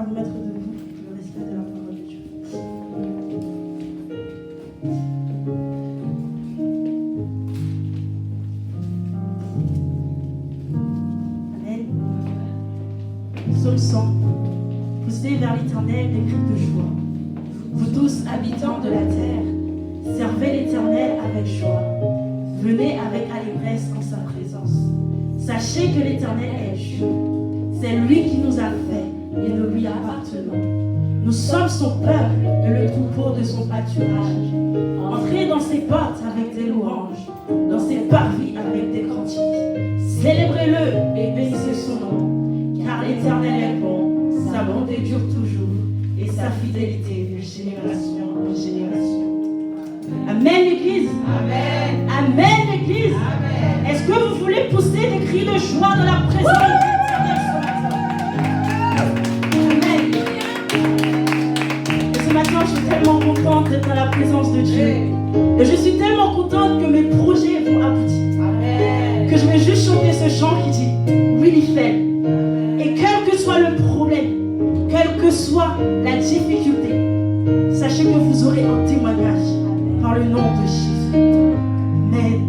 à vous mettre debout, le respect de la parole de Dieu. Amen. Psaume 100. Poussez vers l'Éternel des cris de joie. Vous tous, habitants de la terre, servez l'Éternel avec joie. Venez avec allégresse en sa présence. Sachez que l'Éternel est Dieu. C'est lui qui nous a fait et nous lui appartenons. Nous sommes son peuple et le troupeau de son pâturage. Entrez dans ses portes avec des louanges, dans ses parvis avec des cantiques. Célébrez-le et bénissez son nom, car l'Éternel est bon, sa bonté dure toujours et sa fidélité de génération en génération. Amen l'Église. Amen. Amen l'Église. Amen. Est-ce que vous voulez pousser des cris de joie dans la présence de l'Éternel ce matin? Amen. Et ce matin, je suis tellement contente d'être dans la présence de Dieu. Et je suis tellement contente que mes projets vont aboutir. Amen. Que je vais juste chanter ce chant qui dit oui, il fait. Et quel que soit le problème, quelle que soit la difficulté, sachez que vous aurez un témoignage par le nom de Jésus. Amen.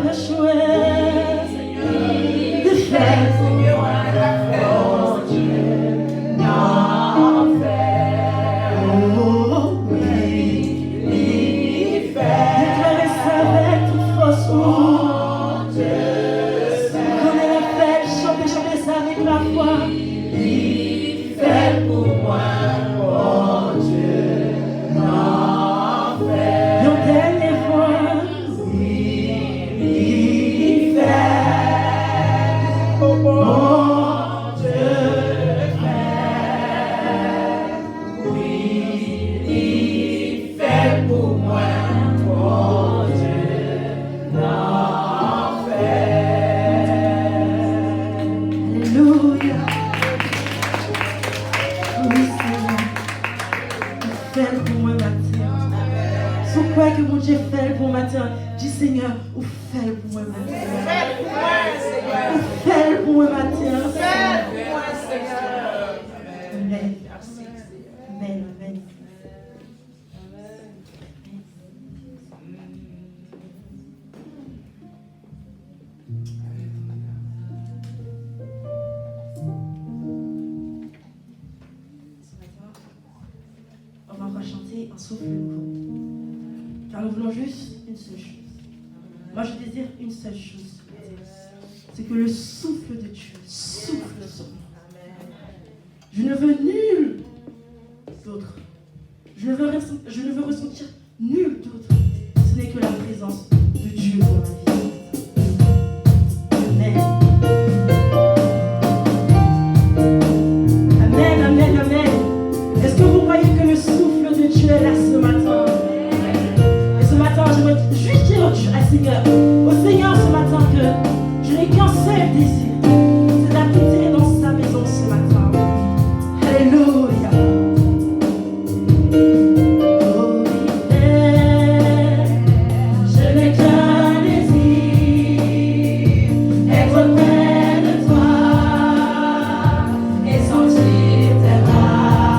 de jouer, de faire pour moi la force de l'enfer. Oh oui, déclarer ça avec toute force. Oh Dieu, connais les faits, chanter ça avec la foi. Il fait pour moi, oh Dieu, l'enfer. Nos dernières fois, il fait, oh Dieu, oui, il fait pour moi, oh Dieu, l'enfer. Alléluia. Oui, Seigneur, fais pour moi matin. Sur quoi que mon Dieu fait pour matin? Dis Seigneur, ou fais pour moi matin. Ou fais pour moi matin. Amen. Amen. Amen. On va chanter un souffle nouveau. Car nous voulons juste une seule chose. Moi, je désire une seule chose. C'est que le souffle de Dieu souffle sur moi. Je ne veux nul d'autre. Je ne veux ressentir nul d'autre. Ce n'est que la présence de Dieu dans ma vie. Amen. Amen, amen, amen. Est-ce que vous voyez que le souffle de Dieu est là ce matin? Et ce matin, j'aimerais juste dire au Seigneur ce matin que je n'ai qu'un seul désir, c'est d'habiter dans sa maison ce matin. Alléluia. Oh, je n'ai qu'un désir, être près de toi et sentir tes bras.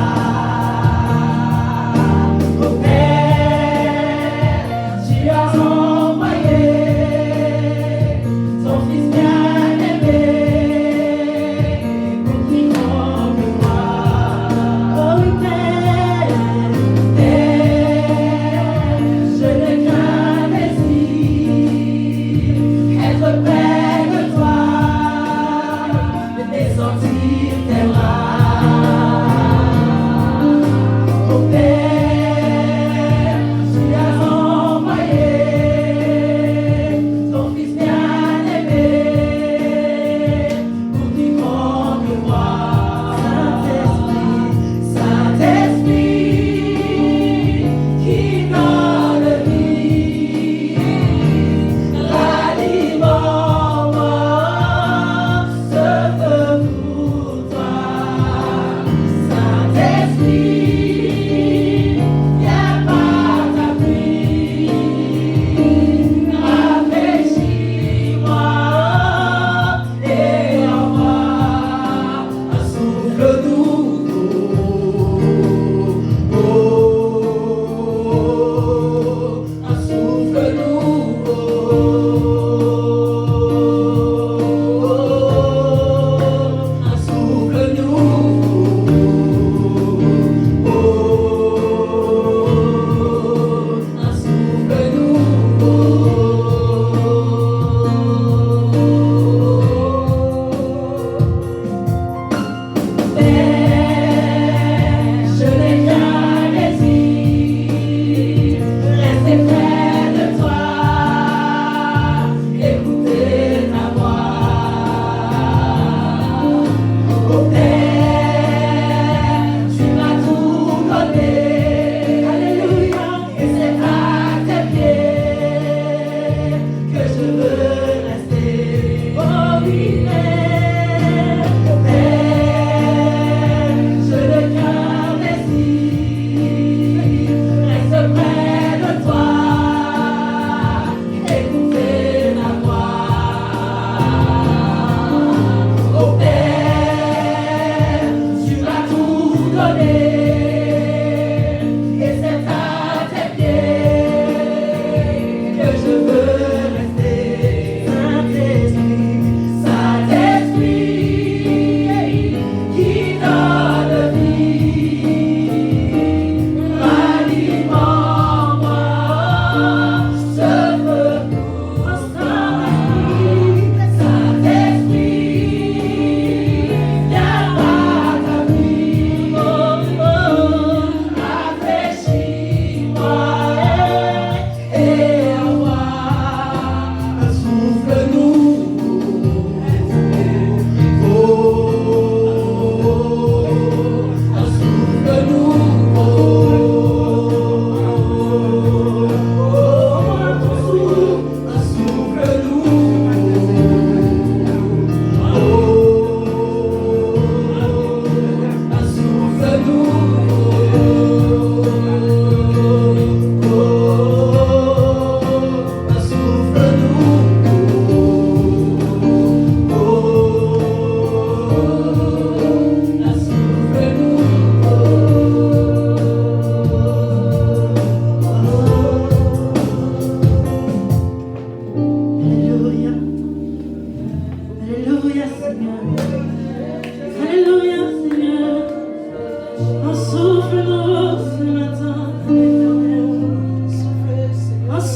Oh Père, tu as envoyé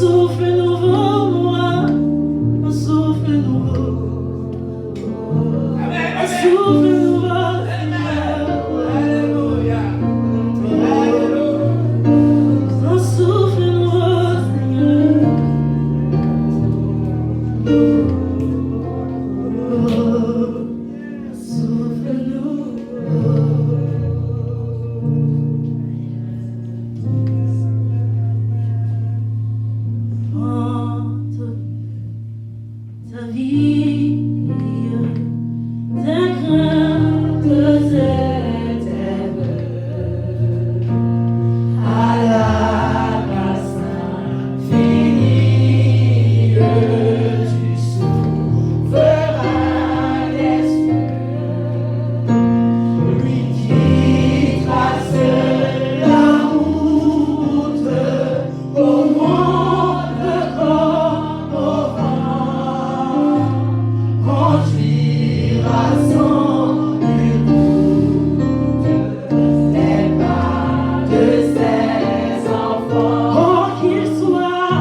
souffle nouveau, moi, un souffle nouveau. Un souffle nouveau, Seigneur. Alléluia. Un souffle nouveau, Seigneur. Un souffle nouveau. Chante ta vie, ta crainte éternelle, à la grâce infinie, tu sauveras les cieux. Lui qui trace la route au monde comme au vent, conduira sans nul doute les pas de ses enfants. Oh, qu'il soit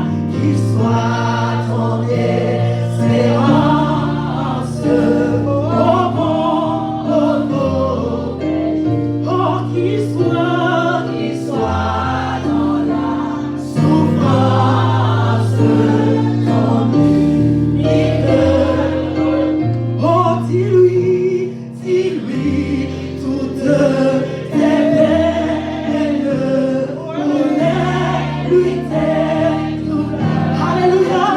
ton espérance, au bon, au mauvais. Oh, qu'il soit dans la souffrance, ton unique. Oh, dis-lui toutes tes peines, connais-lui tes douleurs. Alléluia,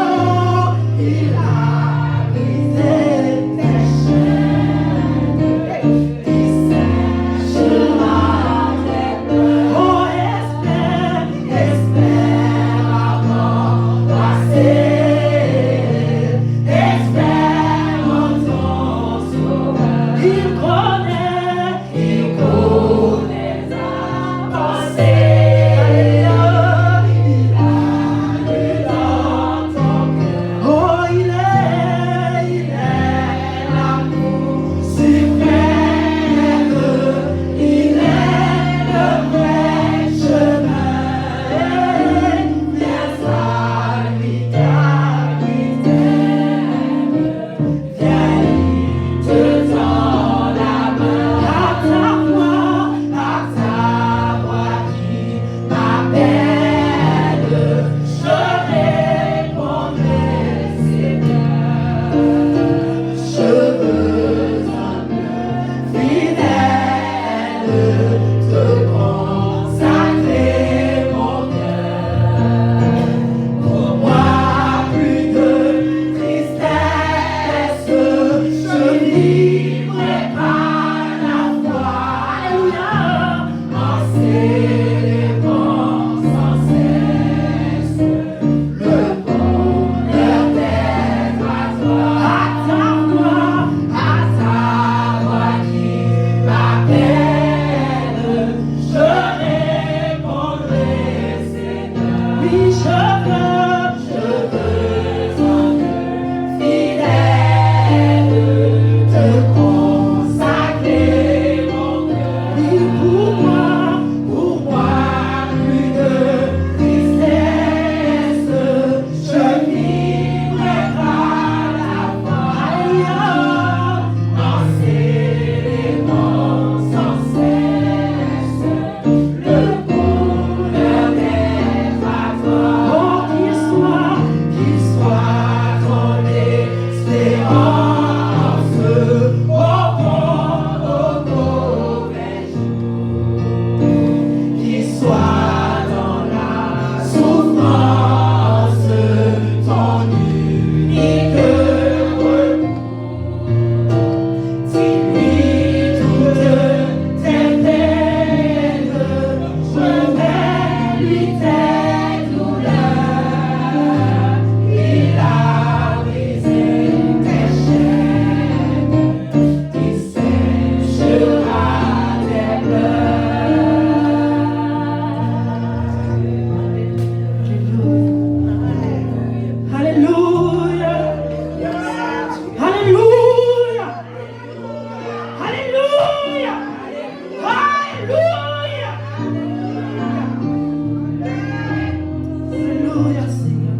il a brisé tes chaînes, il séchera tes pleurs. Oh, espère avant passer, espère en ton sauveur. Il connaît ta pensée, il a lu dans ton cœur. Oh, il est l'amour suprême, il est le vrai chemin. Viens à lui car il t'aime, viens, il te tend la main. À ta voix qui m'appelle, je répondrai, Seigneur. Je veux un homme fidèle, te consacrer mon cœur. Pour moi, plus de tristesse, je vivrai par la foi. Alléluia, en célébrant sans cesse le bonheur d'être à toi. À ta voix qui m'appelle, je répondrai, Seigneur. Oui, je veux un cœur fidèle, te consacrer mon cœur. Oui, pour moi, plus de tristesse, je vivrai par la foi. Alléluia, en célébrant sans cesse le bonheur d'être à toi. Oh, qu'il soit ton espérance, au bon, au mauvais jour. Qu'il soit dans la souffrance, ton unique repos. Dis-lui toutes tes peines, remets-lui tes douleurs. Il a brisé tes chaînes, il séchera tes pleurs. Alléluia, alléluia, alléluia, alléluia, alléluia, Seigneur.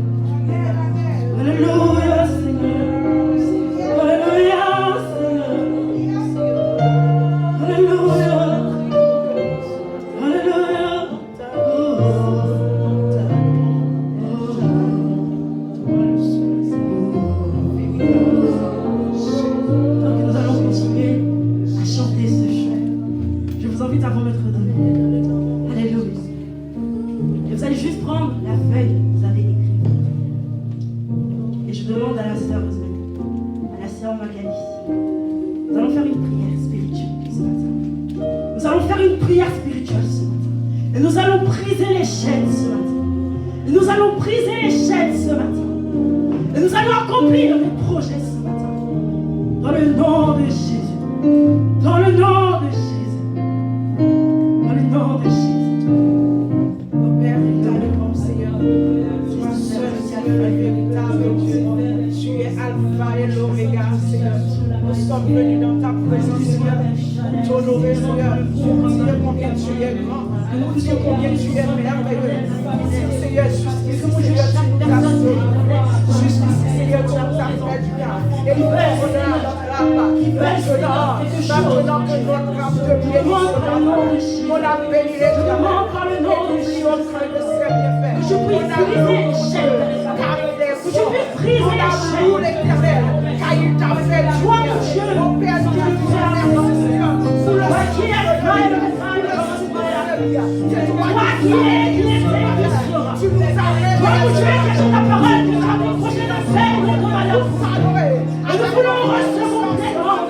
je demande à la sœur Rosemary, à la sœur Magali, nous allons faire une prière spirituelle ce matin. Nous allons faire une prière spirituelle ce matin. Et nous allons briser les chaînes ce matin. Et nous allons briser les chaînes ce matin. Et nous allons accomplir les projets ce matin. Dans le nom de Jésus. Dans le nom de Jésus. Dans le nom de Jésus. Mon Père véritable, Seigneur, tu es seul, Seigneur, le véritable Dieu. Tu es Alpha et l'Oméga, Seigneur. Nous sommes venus dans ta présence, Seigneur, pour t'honorer, Seigneur, pour dire combien tu es grand, pour dire combien tu es merveilleux. Seigneur, jusqu'ici, Seigneur, tu nous as sauvés. Jusqu'ici, Seigneur, tu nous as fait du bien. Et nous revenons à notre âme. Maintenant que notre âme devient on a béni l'éternel. Et nous oublions de ses bienfaits. Que je puisse briser les chaînes. Car il est Que je puisse briser les chaînes. l'éternel, car il t'a fait Toi, mon Dieu, mon Père, Dieu, tu es merci, Seigneur, pour le qui est le Père, toi qui es, qui est, tu nous as toi, mon Dieu, qui est ta parole, qui a décroché la paix de ton malheur. Et nous voulons recevoir pleinement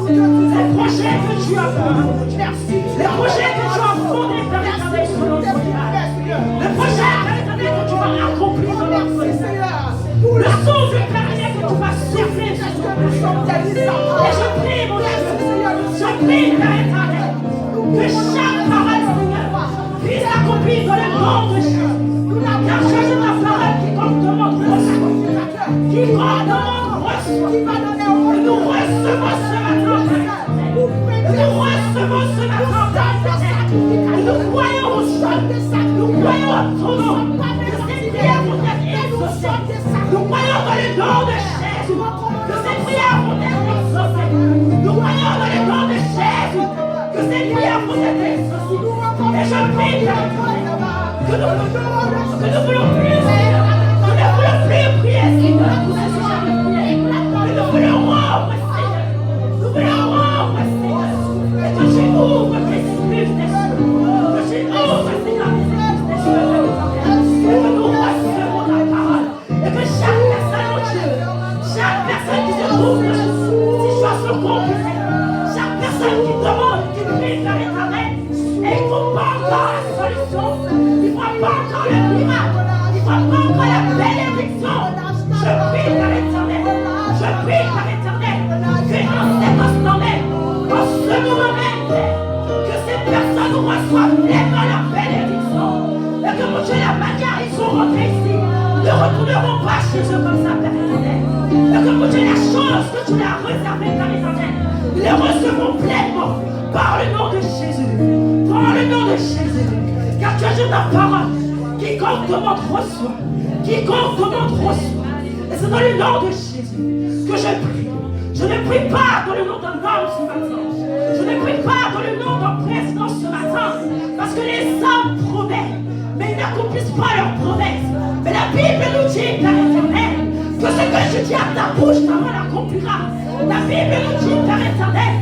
les projets que tu as fait. merci, Les projets que tu as fondés dans l'éternel sur notre vie. Les projets dans l'éternel que tu vas accomplir dans notre vie. Le son du Père que tu vas souffler sur notre vie. Et je prie, mon Dieu, je prie, Père éternel, que chaque parole, Seigneur, puisse accomplir dans le nom de Jésus. Car Jésus, ta parole, quiconque demande, reçoit. Quiconque demande, reçoit. Et nous recevons ce matin, Père. Nous recevons ce matin, Père. Et nous croyons au sol. Nous croyons en ton nom. Que ces prières vont être exaucées. Nous croyons dans le nom de Jésus. Que ces prières vont être exaucées. Nous croyons dans le nom de Jésus. Que ces prières vont être exaucées. Et je prie, Père, que nous ne voulons plus, Seigneur. Nous ne voulons plus prier, Seigneur. Mais nous voulons rompre, Seigneur. Nous voulons rompre, Seigneur. Et que tu ouvres tes esprits des cieux. Que tu ouvres, Seigneur, tes esprits des cieux. Et que nous recevons ta parole. Et que chaque personne, mon Dieu, chaque personne qui se trouve dans une situation compliquée, chaque personne qui demande, qui prie vers l'éternel, et il ne faut pas encore la solution, il ne faut pas encore le miracle, il ne faut pas encore la bénédiction. Je prie vers l'éternel, je prie vers l'éternel, que dans cet instant même, en ce moment même, que ces personnes reçoivent pleinement leur bénédiction. Et que mon Dieu, la manière ils sont rentrés ici, ne retourneront pas chez eux comme ça, Père éternel. Et que mon Dieu, la chose que tu l'as réservée, Père éternel, les recevront pleinement par le nom de Jésus. Par le nom de Jésus. Car tu as dit ta parole. Quiconque demande reçoit. Quiconque demande reçoit. Et c'est dans le nom de Jésus que je prie. Je ne prie pas dans le nom d'un homme ce matin. Je ne prie pas dans le nom d'un président ce matin. Parce que les hommes promettent, mais ils n'accomplissent pas leurs promesses. Mais la Bible nous dit, Père éternel, que ce que je dis à ta bouche, ta main l'accomplira. La Bible nous dit, Père éternel,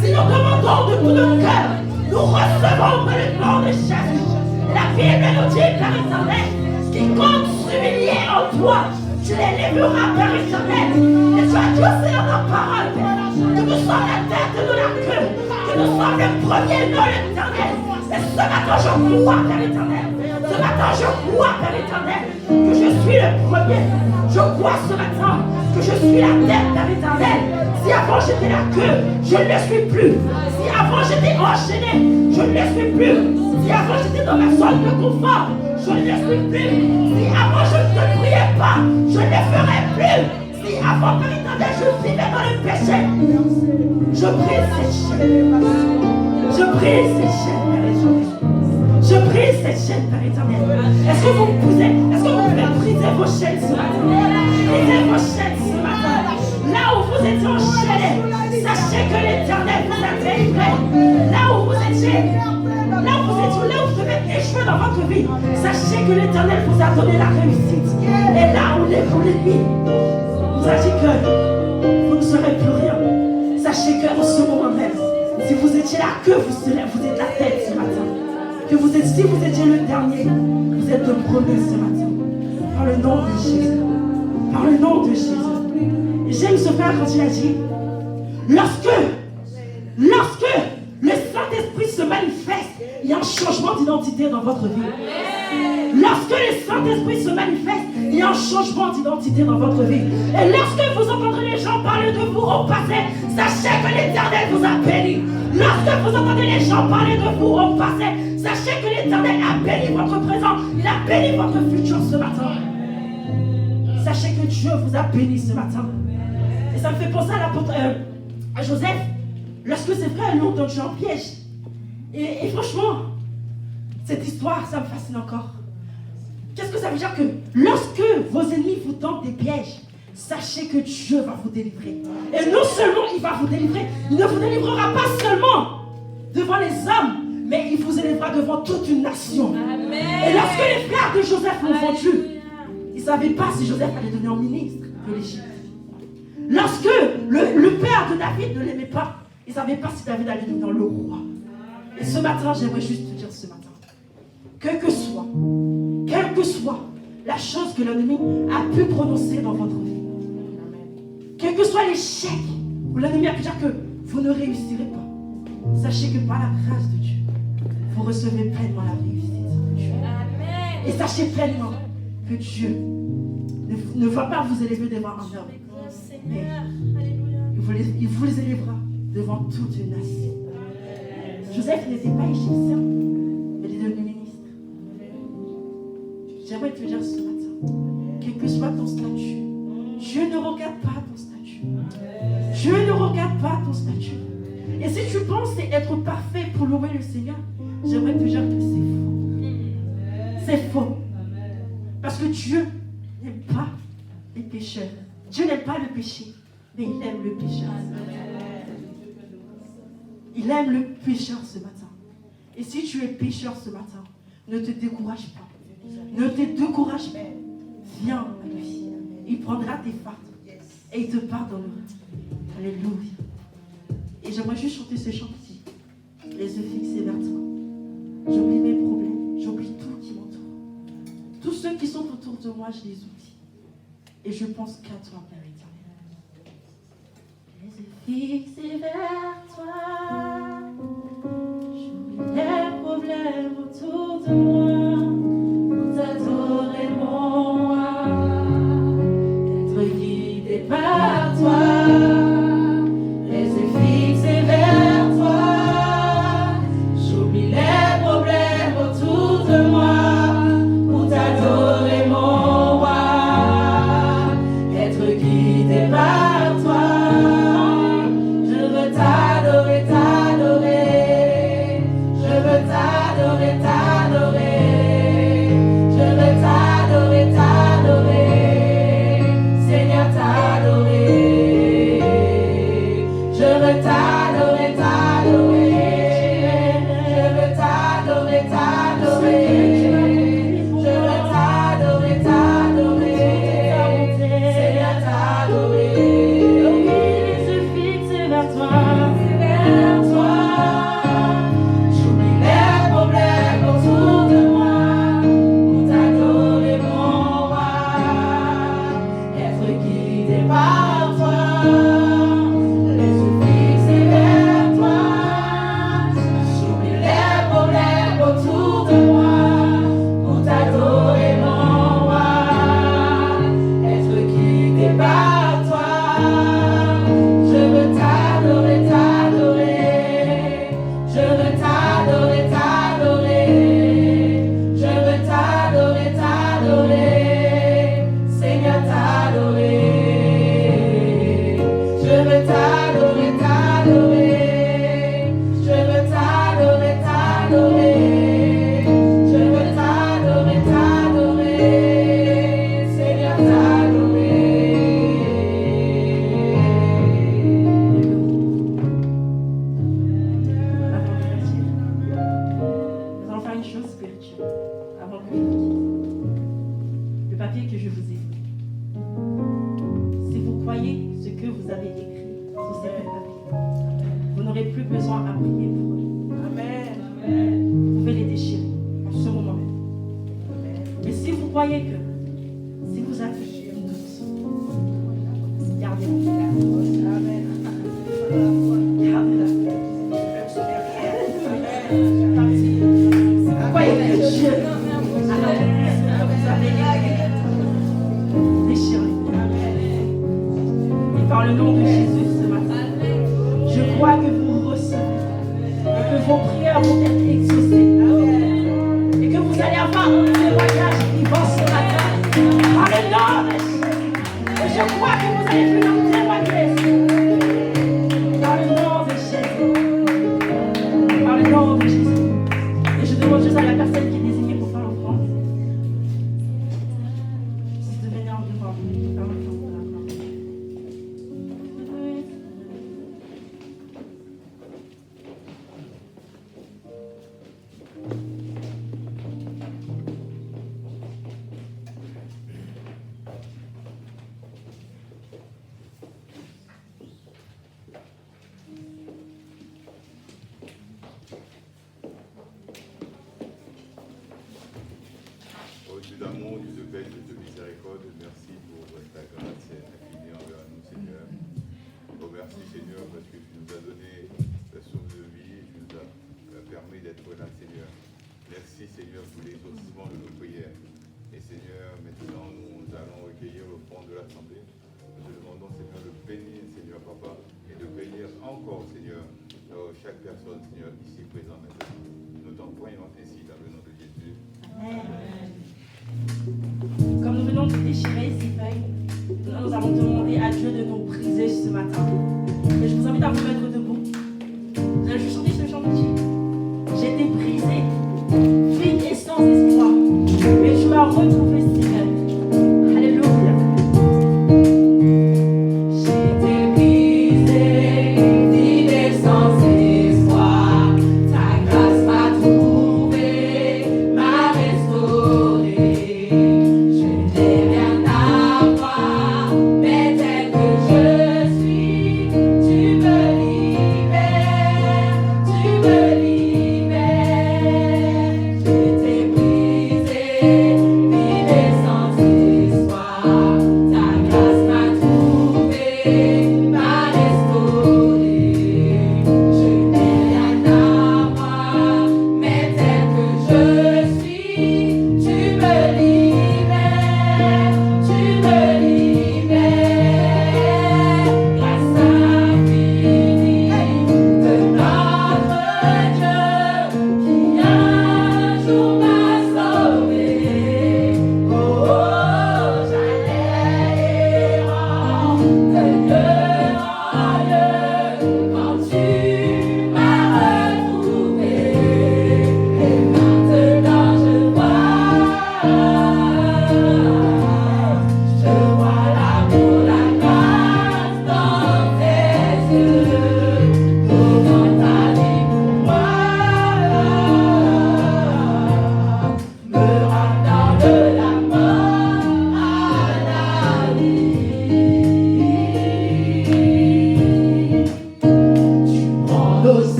si nous demandons de tout notre cœur, nous recevons dans le nom de Jésus. La Bible nous dit, Père éternel, quiconque s'humilie en toi, tu les lèveras, Père éternel. Et tu as dit aussi dans ta parole, Père, que nous sommes la tête et nous la queue, que nous sommes le premier dans l'éternel. Et ce matin, je crois, Père éternel. Ce matin, je crois, Père éternel, que je suis le premier. Je crois ce matin que je suis la tête, Père éternel. Si avant j'étais la queue, je ne le suis plus. Si avant j'étais enchaîné, je ne le suis plus. Si avant j'étais dans ma zone de confort, je ne le suis plus. Si avant je ne te priais pas, je ne le ferai plus. Si avant, Père éternel, je vivais dans le péché, je prie cette chaîne. Je prie cette chaîne, Père éternel. Je prie cette chaîne, Père éternel. Est-ce que vous pouvez briser vos chaînes ce matin? Brisez vos chaînes ce matin. Là où vous étiez enchaînés, sachez que l'Éternel vous a délivré. Là où vous étiez, là où vous devez échouer dans votre vie, sachez que l'Éternel vous a donné la réussite. Et là où l'ennemi vous a dit que vous ne serez plus rien, sachez qu'en ce moment même, si vous étiez la queue, vous êtes la tête ce matin. Si vous étiez le dernier, vous êtes le premier ce matin. Par le nom de Jésus. Par le nom de Jésus. frère quand il a dit, lorsque le Saint-Esprit se manifeste, il y a un changement d'identité dans votre vie. Lorsque le Saint-Esprit se manifeste, il y a un changement d'identité dans votre vie. Et lorsque vous entendrez les gens parler de vous au passé, sachez que l'Éternel vous a béni. Lorsque vous entendez les gens parler de vous au passé, sachez que l'Éternel a béni votre présent. Il a béni votre futur ce matin. Sachez que Dieu vous a béni ce matin. Et ça me fait penser à Joseph, lorsque ses frères l'ont donné en piège. Et franchement, cette histoire, ça me fascine encore. Qu'est-ce que ça veut dire que lorsque vos ennemis vous tentent des pièges, sachez que Dieu va vous délivrer. Et non seulement il va vous délivrer, il ne vous délivrera pas seulement devant les hommes, mais il vous élèvera devant toute une nation. Amen. Et lorsque les frères de Joseph l'ont vendu, ils ne savaient pas si Joseph allait devenir ministre de l'Égypte. Lorsque le père de David ne l'aimait pas, ils ne savaient pas si David allait devenir le roi. Et ce matin, j'aimerais juste te dire ce matin, quelle que soit la chose que l'ennemi a pu prononcer dans votre vie, quel que soit l'échec où l'ennemi a pu dire que vous ne réussirez pas, sachez que par la grâce de Dieu, vous recevez pleinement la réussite de Dieu. Et sachez pleinement que Dieu ne va pas vous élever devant un homme, mais il vous les élèvera devant toute une nation. Joseph n'était pas égyptien, mais il est devenu ministre. J'aimerais te dire ce matin, quel que soit ton statut, Dieu ne regarde pas ton statut. Dieu ne regarde pas ton statut. Et si tu penses être parfait pour louer le Seigneur, j'aimerais te dire que c'est faux. C'est faux. Parce que Dieu n'aime pas les pécheurs. Dieu n'aime pas le péché, mais il aime le pécheur. Il aime le pécheur ce matin. Et si tu es pécheur ce matin, ne te décourage pas. Ne te décourage pas. Viens à lui. Il prendra tes fardes et il te pardonnera. Alléluia. Et j'aimerais juste chanter ce chant-ci. Les yeux fixés vers toi. J'oublie mes problèmes. J'oublie tout qui m'entoure. Tous ceux qui sont autour de moi, je les oublie. Et je pense qu'à toi, Père éternel. Les yeux fixés vers toi. J'oublie les problèmes autour de moi. Pour t'adorer, mon roi. Être guidé par toi. Gardez-le. Dans le nom de Jésus ce matin. Je crois que vous recevez. Et que vos prières vont être exaucées. Et que vous allez avoir un témoignage vivant ce matin. Dans le nom de Jésus. Et je crois que vous allez venir témoigner. Dans le nom de Jésus. Dans le nom de Jésus. Et je demande juste à la personne qui est désignée pour faire l'offrande. Si de venir en devant pour faire l'offrande. Ô Dieu d'amour, Dieu de paix, Dieu de miséricorde, merci pour ta grâce infinie envers nous, Seigneur. Oh, merci, Seigneur, parce que tu nous as donné la source de vie, tu nous as permis d'être là, Seigneur. Merci, Seigneur, pour l'exaucement de nos prières. Et Seigneur, maintenant, nous allons recueillir le fond de l'Assemblée. Nous te demandons, Seigneur, de bénir, Seigneur, Papa, et de bénir encore, Seigneur, chaque personne, Seigneur, ici présent maintenant. Nous t'en croyons ainsi dans le nom de Jésus. Amen. Comme nous venons de déchirer ces feuilles, nous allons demander à Dieu de nous briser ce matin. Et je vous invite à vous mettre debout. Vous allez juste chanter ce chant de Dieu. J'ai été brisé, vide et sans espoir. Mais tu m'as retrouvé si belle. Alléluia. J'ai été brisé, vide et sans espoir. Ta grâce m'a trouvé, m'a restauré. Je n'ai rien à voir, mais tel que je suis, tu me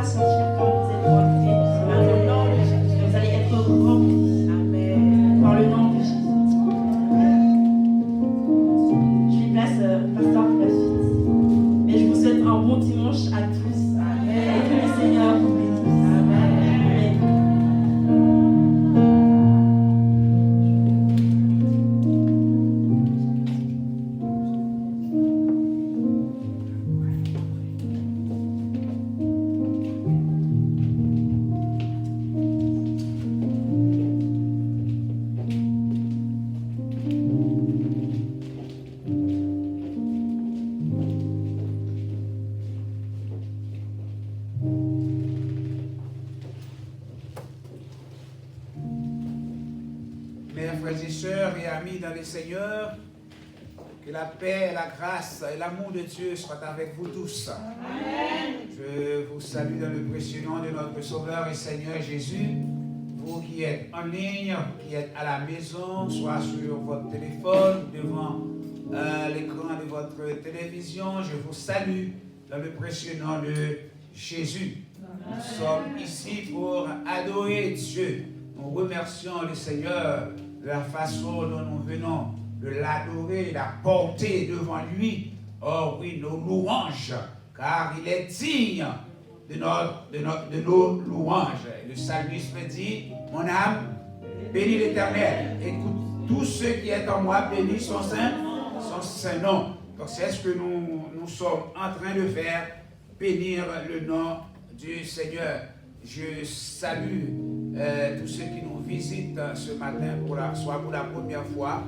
sentir quand vous êtes rentrés ce matin. Vous allez être remplis. Amen. Par le nom de Jésus. Je lui place pasteur pour la suite. Mais je vous souhaite un bon dimanche à tous. Amen. Et que le Seigneur vous bénisse. Amen. Mes frères et sœurs et amis dans le Seigneur, que la paix, la grâce et l'amour de Dieu soient avec vous tous. Amen. Je vous salue dans le précieux nom de notre Sauveur et Seigneur Jésus. Vous qui êtes en ligne, qui êtes à la maison, soit sur votre téléphone, devant l'écran de votre télévision, je vous salue dans le précieux nom de Jésus. Amen. Nous sommes ici pour adorer Dieu. Nous remercions le Seigneur de la façon dont nous venons de l'adorer, de la porter devant lui. Oh oui, nos louanges, car il est digne de nos louanges. Et le psalmiste me dit, mon âme, bénis l'Éternel. Écoute, tous ceux qui sont en moi, bénis son saint nom. Donc c'est ce que nous sommes en train de faire, bénir le nom du Seigneur. Je salue tous ceux qui nous visitent ce matin, soit pour la première fois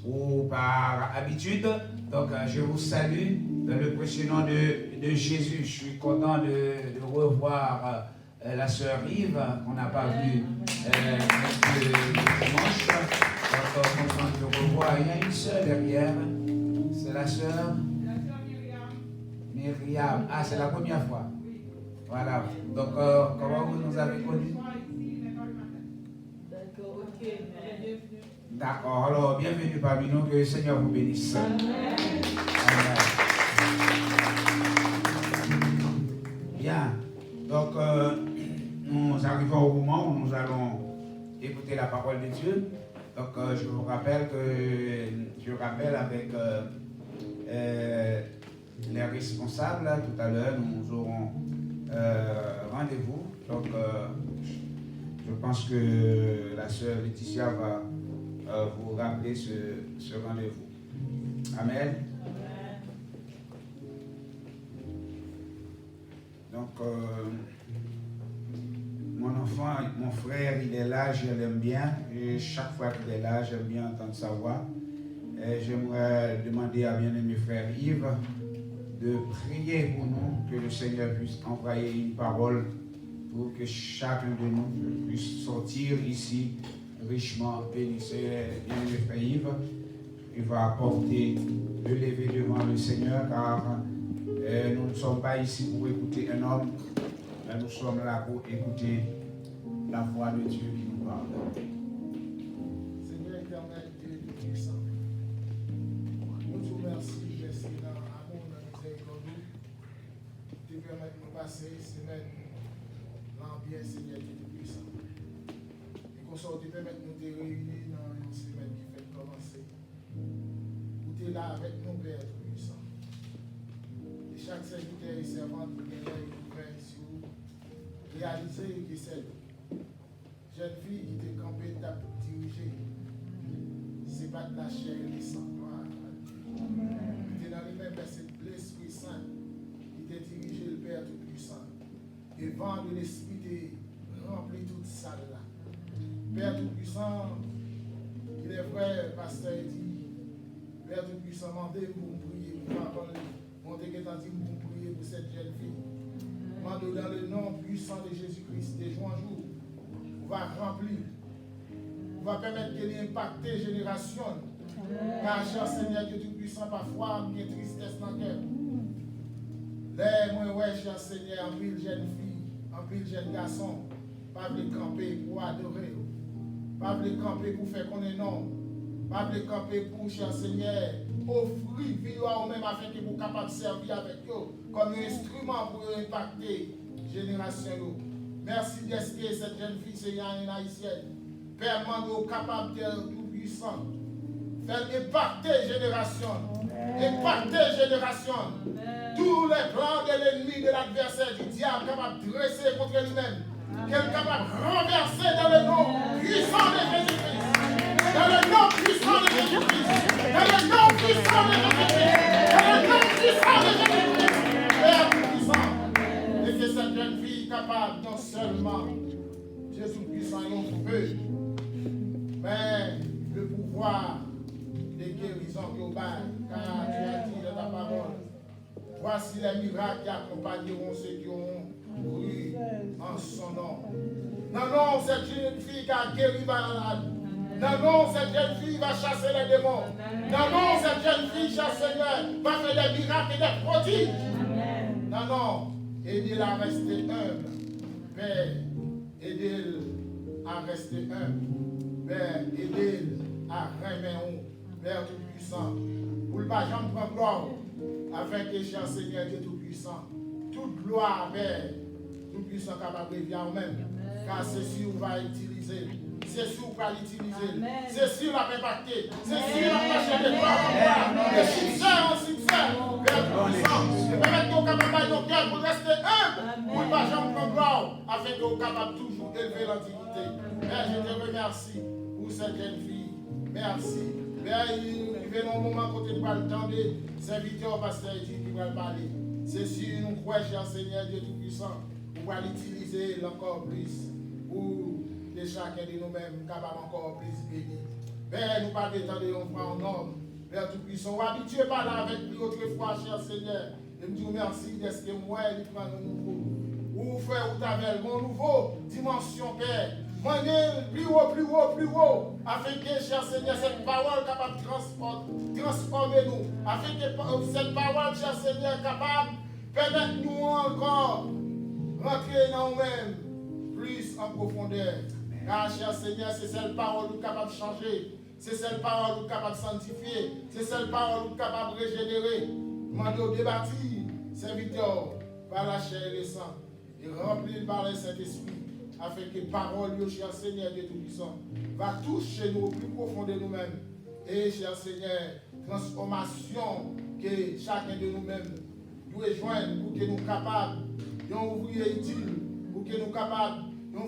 ou par habitude. Donc je vous salue dans le précieux nom de Jésus. Je suis content de revoir la sœur Yves, qu'on n'a pas vue dimanche. Donc content de revoir. Il y a une sœur derrière, c'est la sœur Myriam. Ah, c'est la première fois. Voilà. Donc, comment vous nous avez connus? D'accord, ok. D'accord. Alors, bienvenue parmi nous. Que le Seigneur vous bénisse. Amen. Bien. Donc, nous arrivons au moment où nous allons écouter la parole de Dieu. Donc, je vous rappelle avec les responsables, là, tout à l'heure, nous aurons rendez-vous. Donc, je pense que la sœur Laetitia va vous rappeler ce rendez-vous. Amen. Donc, mon enfant, mon frère, il est là, je l'aime bien. Et chaque fois qu'il est là, j'aime bien entendre sa voix. Et j'aimerais demander à bien-aimé frère Yves de prier pour nous, que le Seigneur puisse envoyer une parole pour que chacun de nous puisse sortir ici richement béni. C'est bien-aimé frère Yves, il va apporter le lever devant le Seigneur, car nous ne sommes pas ici pour écouter un homme, mais nous sommes là pour écouter la voix de Dieu qui nous parle. Seigneur éternel, Dieu Tout-Puissant, nous te remercions, merci dans l'amour, dans la miséricorde, de permettre de nous passer semaine l'ambiance, Seigneur Dieu Tout-Puissant. Et qu'on sorte de permettre de nous réunir dans une semaine qui fait commencer. Vous êtes là avec nous, Père Tout-Puissant. Et chaque serviteur et servante qui est là et qui vient sur vous, réaliser que c'est jeune fille qui t'est campée, t'a dirigé. C'est pas de la chair et le sang. Tu es dans les mêmes versets de l'Esprit Saint qui t'a dirigé le Père Tout-Puissant. Et vent de l'Esprit t'a rempli toute salle là. Père Tout-Puissant, il est vrai, pasteur dit, Père Tout-Puissant, mandez pour prier, pour parler. Montez que t'as dit pour prier pour cette jeune fille. Mandez dans le nom puissant de Jésus-Christ, de jour en jour. On va remplir, on va permettre qu'elle impacte les générations. Car, cher Seigneur Dieu Tout-Puissant, parfois, il y a tristesse dans le cœur. Là, moi, ouais, cher Seigneur, en pile jeune fille, en pile jeune garçon, pas de camper pour adorer, pas de camper pour faire connaître non, pas de camper pour, cher Seigneur, offrir vie à eux-mêmes afin qu'ils soient capables de servir avec eux. comme un instrument pour impacter la génération. Merci d'être cette jeune fille, c'est une haïtienne. Père, demande capable d'être tout puissant. Faire impacter la génération. Impacter la génération. Tous les plans de l'ennemi, de l'adversaire, du diable, capable de dresser contre lui-même. Qu'elle est capable de renverser dans le nom puissant de Jésus-Christ. Dans le nom puissant de Jésus-Christ. Dans le nom puissant de Jésus-Christ. Dans le nom puissant de Jésus-Christ. Père puissant. Et que cette jeune fille est capable non seulement Jésus puissant et on peut, mais le pouvoir de guérison que vous bail, car tu as dit dans ta parole. Voici les miracles qui accompagneront ceux qui auront cru en son nom. Non, non, cette jeune fille qui a guéri malade. Non, non, cette jeune fille va chasser les démons. Non, non, cette jeune fille, cher Seigneur, va faire des miracles et des prodiges. Non, non, aidez-la à rester humble. Père, aidez-la à rester humble. Père, aidez-la à remettre Père Tout-Puissant. Pour le pas jamais prendre gloire, afin que, cher Seigneur Dieu Tout-Puissant, toute gloire, Père, Tout-Puissant capable de vivre même. Car ceci on va utiliser. C'est sûr qu'on va l'utiliser. C'est sûr qu'on va impacter. C'est sûr qu'on va chercher des gloires. De succès en succès. Père Tout-Puissant. Et permettre qu'on soit capable de nos cœurs pour rester humble. Pour ne pas jamais prendre gloire. Afin qu'on soit capable toujours d'élever l'antiquité. Père, je te remercie pour cette jeune fille. Merci. Père, il y a un moment côté de le temps de serviteur pasteur qui va parler. C'est sûr, nous croyons, cher Seigneur Dieu Tout-Puissant, pour l'utiliser encore plus pour que chacun de nous-mêmes capable encore plus béni. Père, nous pas d'étendre un frère en homme. Père Tout-Puissant, habitué par là avec lui autrefois, cher Seigneur. Et nous disons merci d'être que moi, il prend un nouveau. Ou faire ou t'avais une nouvelle dimension, Père. Manier plus haut, afin que, cher Seigneur, cette parole capable de transformer nous, afin que cette parole, cher Seigneur, capable de permettre nous encore rentrer dans nous-mêmes plus en profondeur. Car, cher Seigneur, c'est cette parole qui est capable de changer, c'est cette parole qui est capable de sanctifier, c'est cette parole qui est capable de régénérer. Demandez au débattir, serviteur, par la chair et le sang, et remplir par le Saint-Esprit. Afin que parole, cher Seigneur Dieu Tout-Puissant, va toucher nous au plus profond de nous-mêmes. Et, cher Seigneur, transformation que chacun de nous-mêmes doit joindre pour que nous soyons capables d'un ouvrier utile, pour que nous soyons capables d'un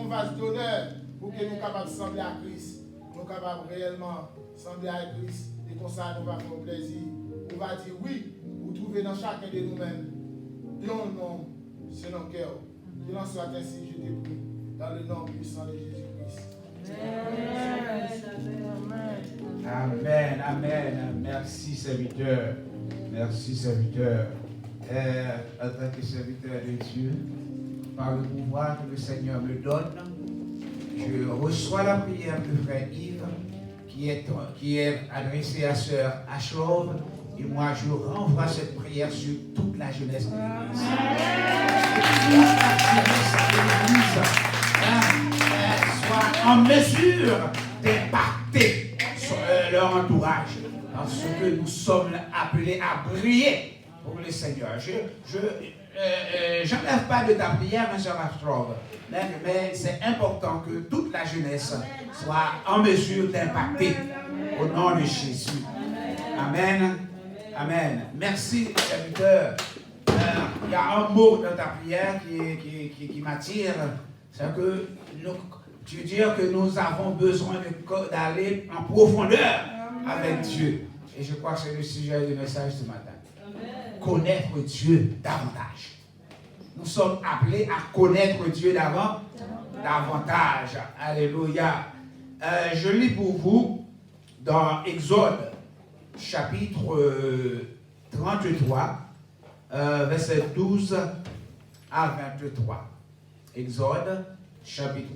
vase d'honneur, pour que nous soyons capables de sembler à Christ. Nous sommes capables réellement de sembler à Christ. Et comme ça, nous va faire plaisir. On va dire oui, vous trouvez dans chacun de nous-mêmes. Dans le nom, c'est nos cœurs. Qu'il en soit ainsi, je te prie, dans le nom puissant de Jésus-Christ. Amen, amen. Merci, serviteur. Merci, serviteur. En tant que serviteur de Dieu, par le pouvoir que le Seigneur me donne, je reçois la prière de frère Yves, qui est adressée à sœur Ashlove. Et moi, je renvoie cette prière sur toute la jeunesse de l'Église. Toute la jeunesse de l'Église soit en mesure d'impacter leur entourage. Parce que nous sommes appelés à briller pour le Seigneur. Je n'enlève pas de ta prière, ma soeur Ashlove, mais c'est important que toute la jeunesse soit en mesure d'impacter au nom de Jésus. Amen. Amen. Merci, serviteur. Il y a un mot dans ta prière qui m'attire. C'est que tu dis que nous avons besoin d'aller en profondeur avec Dieu. Et je crois que c'est le sujet du message ce matin. Connaître Dieu davantage. Nous sommes appelés à connaître Dieu davantage. Alléluia. Je lis pour vous dans Exode, chapitre 33, verset 12 à 23. Exode, chapitre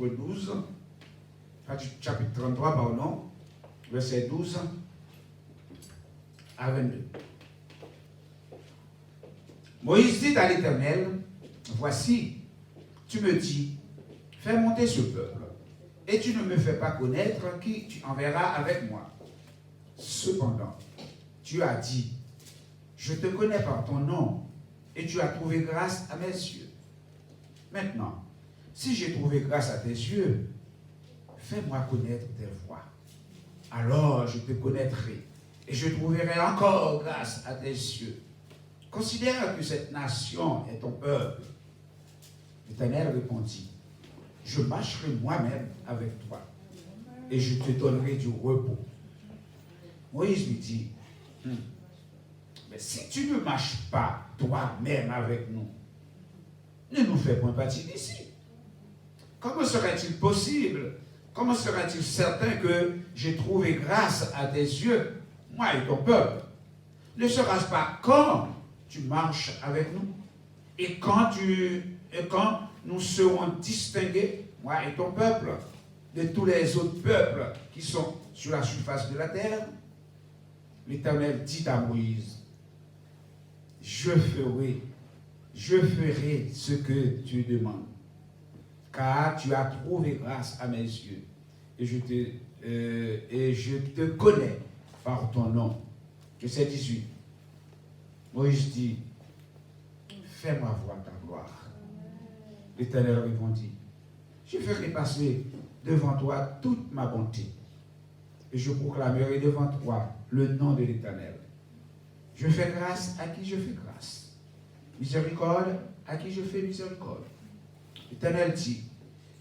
33, pardon, verset 12 à 22. Moïse dit à l'Éternel, voici, tu me dis, fais monter ce peuple, et tu ne me fais pas connaître qui tu enverras avec moi. Cependant, tu as dit, je te connais par ton nom, et tu as trouvé grâce à mes yeux. Maintenant, si j'ai trouvé grâce à tes yeux, fais-moi connaître tes voies. Alors je te connaîtrai et je trouverai encore grâce à tes yeux. Considère que cette nation est ton peuple. L'Éternel répondit, je marcherai moi-même avec toi et je te donnerai du repos. Moïse lui dit, mais si tu ne marches pas toi-même avec nous, ne nous fais point partie d'ici. Comment serait-il possible, comment serait-il certain que j'ai trouvé grâce à tes yeux, moi et ton peuple? Ne sera-ce pas quand tu marches avec nous et quand nous serons distingués, moi et ton peuple, de tous les autres peuples qui sont sur la surface de la terre? L'Éternel dit à Moïse, je ferai ce que tu demandes, car tu as trouvé grâce à mes yeux, et je te connais par ton nom. Verset 18. Moïse dit, fais-moi voir ta gloire. L'Éternel répondit, je ferai passer devant toi toute ma bonté, et je proclamerai devant toi le nom de l'Éternel. Je fais grâce à qui je fais grâce, miséricorde à qui je fais miséricorde. L'Éternel dit,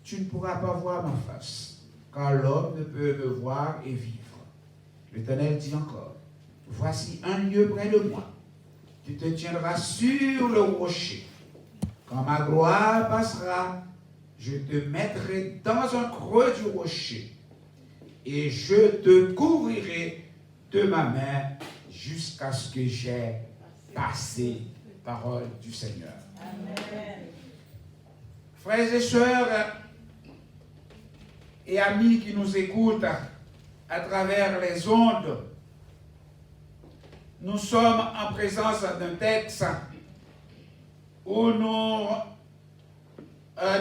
tu ne pourras pas voir ma face, car l'homme ne peut me voir et vivre. L'Éternel dit encore, voici un lieu près de moi. Tu te tiendras sur le rocher. Quand ma gloire passera, je te mettrai dans un creux du rocher et je te couvrirai de ma main jusqu'à ce que j'aie passé. Parole du Seigneur. Amen. Frères et sœurs et amis qui nous écoutent à travers les ondes, nous sommes en présence d'un texte où nous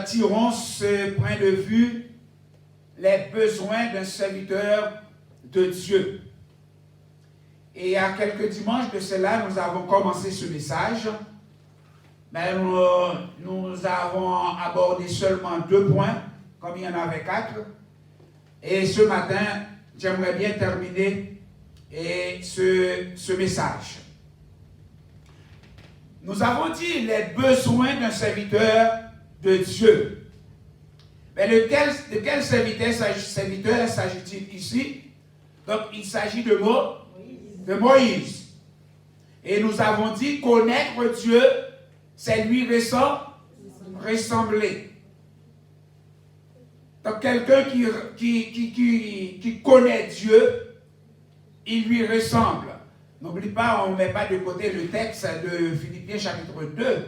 tirons ce point de vue, les besoins d'un serviteur de Dieu. Et il y a quelques dimanches de cela, nous avons commencé ce message, mais nous avons abordé seulement 2 points, comme il y en avait 4. Et ce matin, j'aimerais bien terminer ce message. Nous avons dit les besoins d'un serviteur de Dieu. Mais de quel serviteur s'agit-il ici? Donc, il s'agit de Moïse. Et nous avons dit connaître Dieu, c'est lui ressembler. Donc, quelqu'un qui connaît Dieu, il lui ressemble. N'oublie pas, on ne met pas de côté le texte de Philippiens chapitre 2,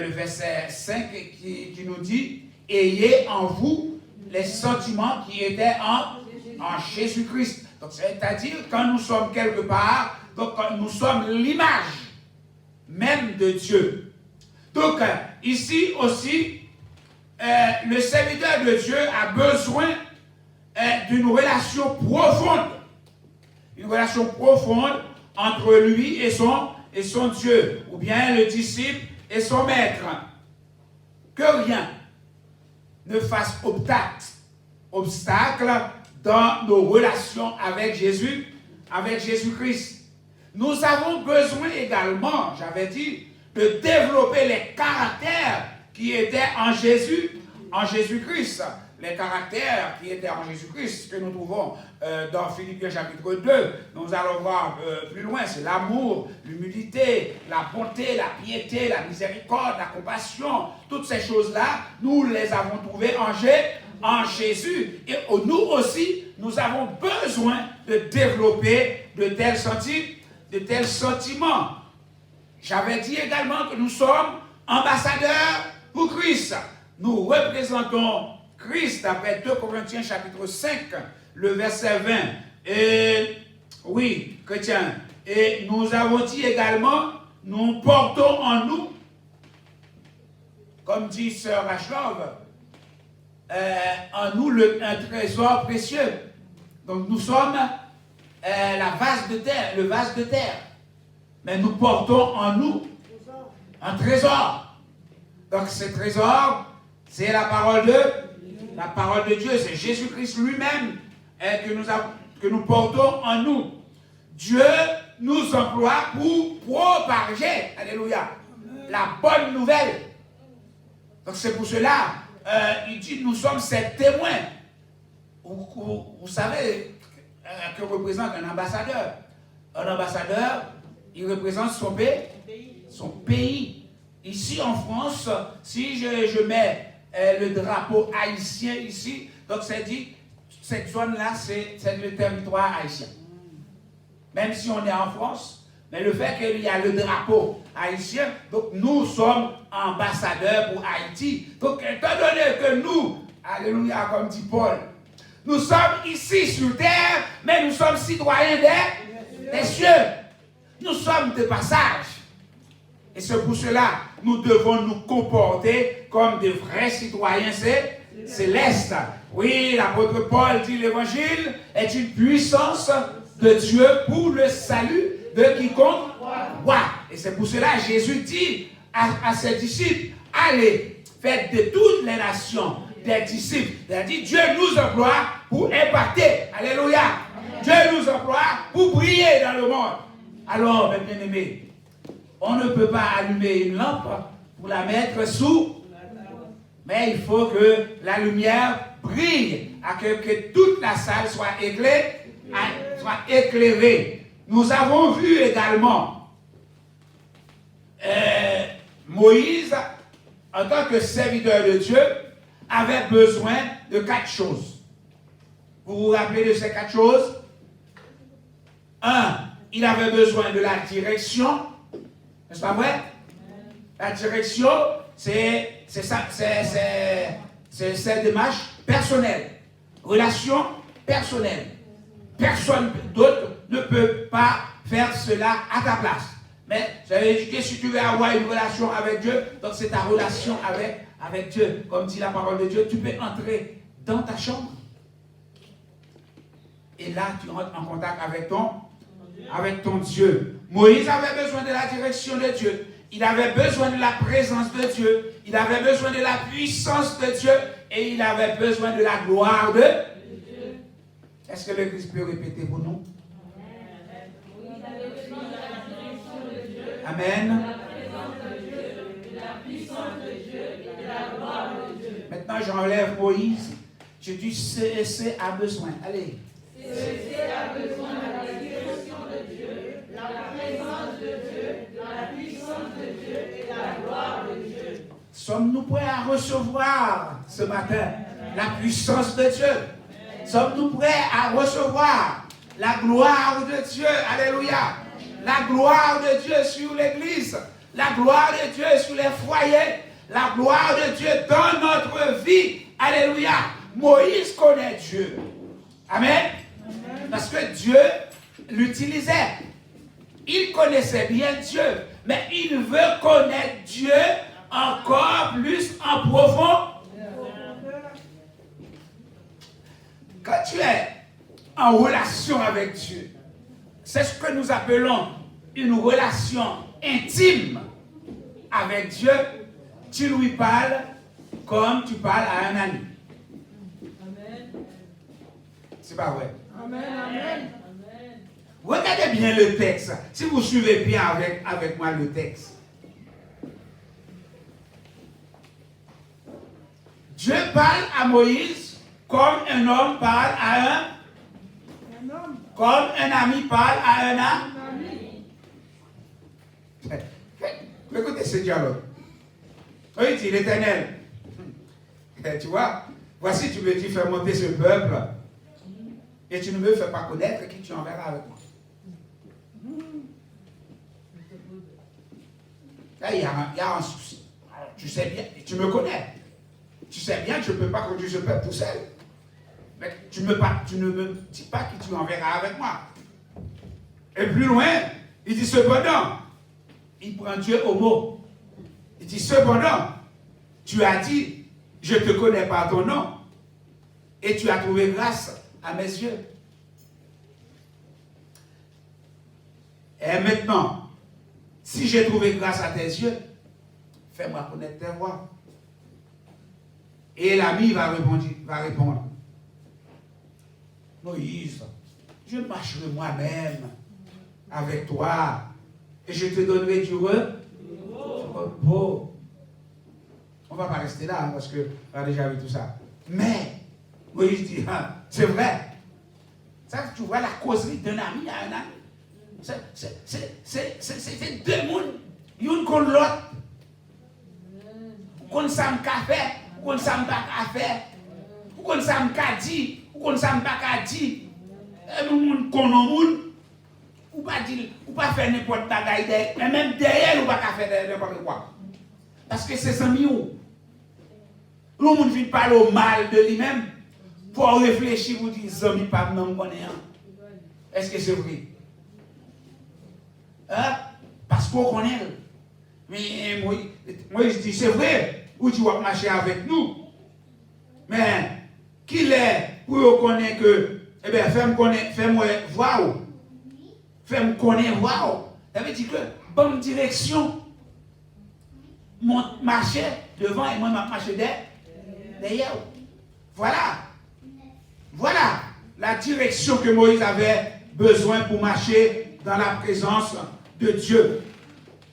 le verset 5 qui nous dit « Ayez en vous les sentiments qui étaient en Jésus-Christ ». Donc, c'est-à-dire, quand nous sommes quelque part, donc nous sommes l'image même de Dieu. Donc, ici aussi, le serviteur de Dieu a besoin d'une relation profonde. Une relation profonde entre lui et son Dieu, ou bien le disciple et son maître. Que rien ne fasse obstacle dans nos relations avec Jésus-Christ. Nous avons besoin également, j'avais dit, de développer les caractères qui étaient en Jésus-Christ. Les caractères qui étaient en Jésus-Christ, que nous trouvons dans Philippiens chapitre 2. Nous allons voir plus loin, c'est l'amour, l'humilité, la bonté, la piété, la miséricorde, la compassion. Toutes ces choses-là, nous les avons trouvées en Jésus. Et nous aussi, nous avons besoin de développer de tels sentiments. J'avais dit également que nous sommes ambassadeurs pour Christ. Nous représentons Christ, d'après 2 Corinthiens chapitre 5, le verset 20. Et oui, chrétiens, et nous avons dit également, nous portons en nous, comme dit sœur Rachlov, en nous un trésor précieux. Donc nous sommes le vase de terre. Mais nous portons en nous un trésor. Donc ce trésor, c'est la parole de Dieu, c'est Jésus-Christ lui-même que nous portons en nous. Dieu nous emploie pour propager, alléluia, la bonne nouvelle. Donc c'est pour cela, il dit, nous sommes ses témoins. Vous savez que représente un ambassadeur. Un ambassadeur, il représente son pays. Ici en France, si je mets le drapeau haïtien ici, donc c'est dit, cette zone-là, c'est le territoire haïtien. Même si on est en France, mais le fait qu'il y a le drapeau haïtien, donc nous sommes ambassadeurs pour Haïti. Donc étant donné que nous, alléluia, comme dit Paul, nous sommes ici sur terre, mais nous sommes citoyens des cieux. Nous sommes de passage. Et c'est pour cela nous devons nous comporter comme des vrais citoyens célestes. Oui, l'apôtre Paul dit l'évangile est une puissance de Dieu pour le salut de quiconque croit. Et c'est pour cela que Jésus dit à ses disciples, allez, faites de toutes les nations des disciples. Il a dit, Dieu nous emploie pour impacter. Alléluia. Dieu nous emploie pour briller dans le monde. Alors, mes bien-aimés, on ne peut pas allumer une lampe pour la mettre sous, mais il faut que la lumière brille, que toute la salle soit éclairée. Nous avons vu également Moïse, en tant que serviteur de Dieu, avait besoin de 4 choses. Vous vous rappelez de ces 4 choses? 1. Il avait besoin de la direction. N'est-ce pas vrai? La direction, c'est cette démarche personnelle. Relation personnelle. Personne d'autre ne peut pas faire cela à ta place. Mais j'avais dit que si tu veux avoir une relation avec Dieu, donc c'est ta relation avec Dieu. Comme dit la parole de Dieu, tu peux entrer dans ta chambre. Et là, tu rentres en contact avec ton Dieu. Moïse avait besoin de la direction de Dieu. Il avait besoin de la présence de Dieu. Il avait besoin de la puissance de Dieu. Et il avait besoin de la gloire de Dieu. Est-ce que l'Église peut répéter pour nous? Amen. Maintenant, j'enlève Moïse. Je dis CEC a besoin. Allez. CEC a besoin de la direction de Dieu, la présence de Dieu, la puissance de Dieu et la gloire de Dieu. Sommes-nous prêts à recevoir ce matin la puissance de Dieu? Sommes-nous prêts à recevoir la gloire de Dieu? Alléluia. La gloire de Dieu sur l'Église, la gloire de Dieu sur les foyers, la gloire de Dieu dans notre vie. Alléluia. Moïse connaît Dieu. Amen. Parce que Dieu l'utilisait. Il connaissait bien Dieu, mais il veut connaître Dieu encore plus en profond. Quand tu es en relation avec Dieu, c'est ce que nous appelons une relation intime avec Dieu. Tu lui parles comme tu parles à un ami. Amen. C'est pas vrai? Amen, amen. Regardez bien le texte. Si vous suivez bien avec moi le texte. Dieu parle à Moïse comme un homme parle à un homme. Comme un ami parle à un ami. Écoutez ce dialogue. Oui, dit l'Éternel. Tu vois, voici tu me dis fais monter ce peuple et tu ne me fais pas connaître qui tu enverras avec moi. Là, il y a un souci. Alors, tu sais bien, tu me connais. Tu sais bien que je ne peux pas conduire ce peuple tout seul. Mais tu ne me dis pas qui tu enverras avec moi. Et plus loin, il dit cependant, il prend Dieu au mot. Il dit cependant, tu as dit, je te connais par ton nom, et tu as trouvé grâce à mes yeux. Et maintenant, si j'ai trouvé grâce à tes yeux, fais-moi connaître tes voies. Et l'ami va répondre, Moïse, je marcherai moi-même avec toi et je te donnerai du repos. On ne va pas rester là parce qu'on a déjà vu tout ça. Mais Moïse dit, c'est vrai. Ça, tu vois la causerie d'un ami à un ami. C'est deux mondes, l'une contre l'autre. Qu'on s'en fait, qu'on s'en pas faire, qu'on s'en pas dit, qu'on s'en pas dit. Et nous qu'on monde, ou pas dire, ou pas faire n'importe quoi derrière, mais même derrière, ou pas faire n'importe quoi. Parce que c'est amis où. Le monde vient parler au mal de lui-même pour réfléchir, vous dire, amis pas même connaît. Est-ce que c'est vrai? Hein? Parce qu'on connaît. Mais moi je dis, c'est vrai, ou tu vas marcher avec nous. Mais qu'il est pour connaître que, eh bien, fais-moi voir. Fais-moi connaître voir. Ça veut dire que, bonne direction, mon marcher devant et moi, ma marcher derrière. Voilà. Voilà la direction que Moïse avait besoin pour marcher dans la présence de Dieu.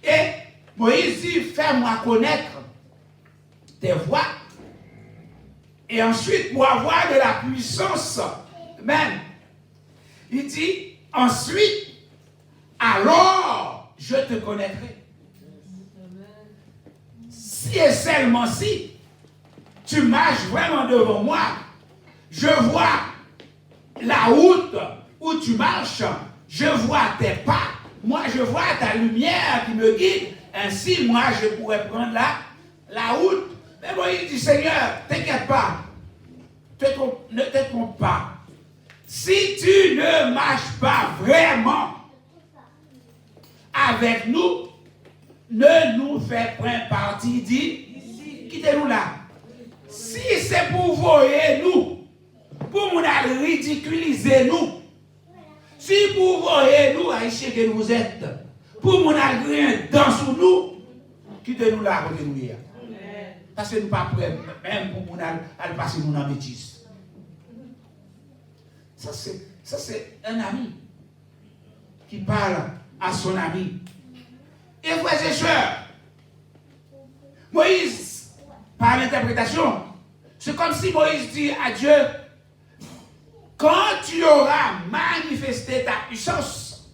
Et Moïse dit, fais-moi connaître tes voies. Et ensuite, pour avoir de la puissance même, il dit, ensuite, alors, je te connaîtrai. Si et seulement si tu marches vraiment devant moi, je vois la route où tu marches, je vois tes pas, moi je vois ta lumière qui me guide, ainsi moi je pourrais prendre la route. Mais bon, il dit, Seigneur, t'inquiète pas, ne te trompe pas. Si tu ne marches pas vraiment avec nous, ne nous fais point partie d'ici. Quittez-nous là. Si c'est pour voyer nous, pour nous ridiculiser nous, si pour voyer nous, haïtiens que vous êtes, pour nous rien dans sous nous, quittez-nous là, côté nous hier. Parce que nous ne sommes pas prêts, même pour nous aller passer nous dans la bêtise. Ça c'est un ami qui parle à son ami. Et frères et sœurs, Moïse, par l'interprétation, c'est comme si Moïse dit à Dieu, quand tu auras manifesté ta puissance,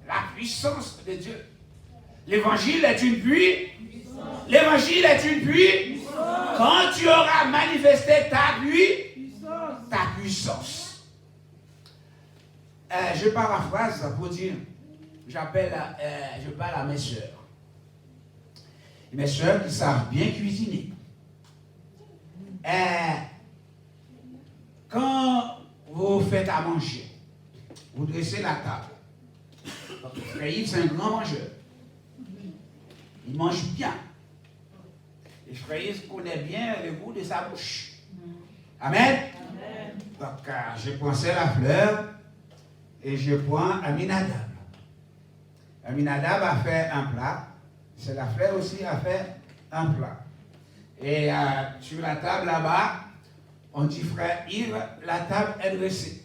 la puissance de Dieu, l'évangile est une pluie, l'évangile est une pluie, quand tu auras manifesté ta puissance. Je paraphrase pour dire, je parle à mes soeurs. Mes soeurs qui savent bien cuisiner. Quand vous faites à manger, vous dressez la table. Frère Yves, c'est un grand mangeur. Il mange bien. Et Frère Yves connaît bien le goût de sa bouche. Amen. Donc, je prends la fleur et je prends Aminadab. Aminadab a fait un plat. C'est la fleur aussi a fait un plat. Et sur la table là-bas, on dit, frère Yves, la table est dressée.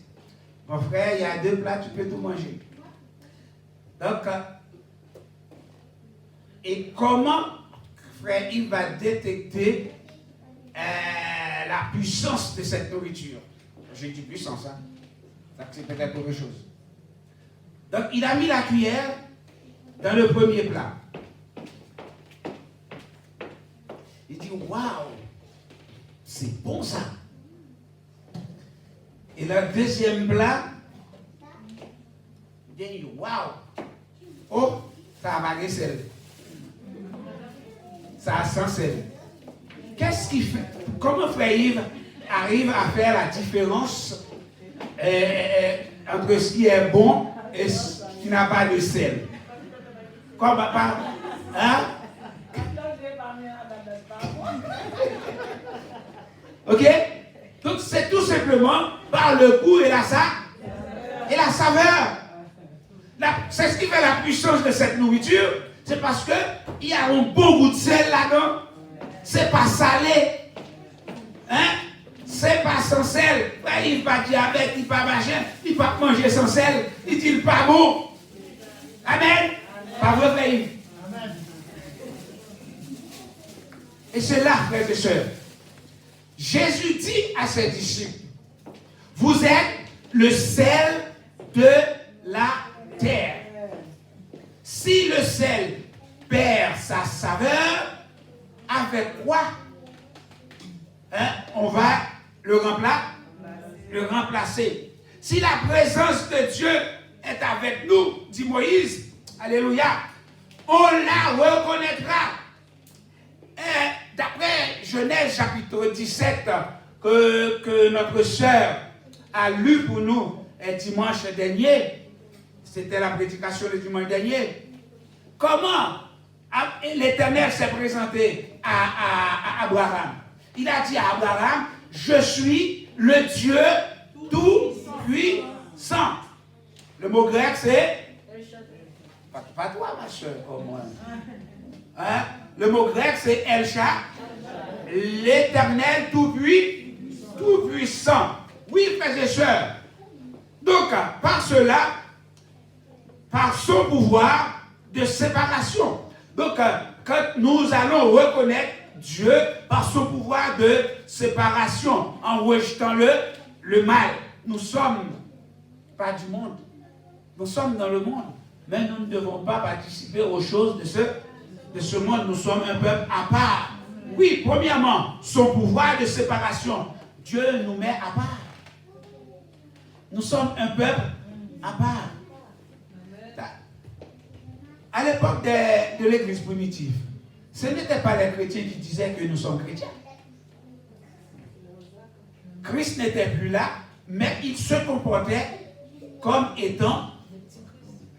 Mon frère, il y a 2 plats, tu peux tout manger. Donc, et comment frère Yves va détecter la puissance de cette nourriture? J'ai dit puissance, hein? C'est peut-être autre chose. Donc, il a mis la cuillère dans le premier plat. Il dit, waouh, c'est bon ça. Et le deuxième plat, il dit, waouh, oh, ça a marqué sel. Ça a sent sel. Qu'est-ce qu'il fait? Comment frère Yves arrive à faire la différence entre ce qui est bon et ce qui n'a pas de sel? Comme papa, hein? Ok? Donc c'est tout simplement par le goût et la saveur. C'est ce qui fait la puissance de cette nourriture, C'est parce qu'il y a un bon goût de sel là-dedans. C'est pas salé. Hein? C'est pas sans sel. Il n'est pas diabète, il n'est pas machin, il ne pas manger sans sel. Il dit pas bon. Amen. Pas vrai, frère Yves? Et c'est là, frères et sœurs, Jésus dit à ses disciples, vous êtes le sel de la terre. Si le sel perd sa saveur, avec quoi on va le remplacer? Si la présence de Dieu est avec nous, dit Moïse, alléluia, on la reconnaîtra. D'après Genèse chapitre 17, que notre sœur a lu pour nous dimanche dernier, c'était la prédication du dimanche dernier, comment l'Éternel s'est présenté à Abraham? Il a dit à Abraham, je suis le Dieu tout-puissant. Le mot grec c'est, pas toi ma soeur, comme moi. Hein? Le mot grec c'est El Shaddai, l'Éternel tout-puissant. Oui, frères et sœurs. Donc, par cela, par son pouvoir de séparation. Donc, quand nous allons reconnaître Dieu par son pouvoir de séparation, en rejetant le mal, nous sommes pas du monde. Nous sommes dans le monde, mais nous ne devons pas participer aux choses de ce monde. Nous sommes un peuple à part. Oui, premièrement, son pouvoir de séparation. Dieu nous met à part. Nous sommes un peuple à part. À l'époque de l'église primitive, ce n'étaient pas les chrétiens qui disaient que nous sommes chrétiens. Christ n'était plus là, mais il se comportait comme étant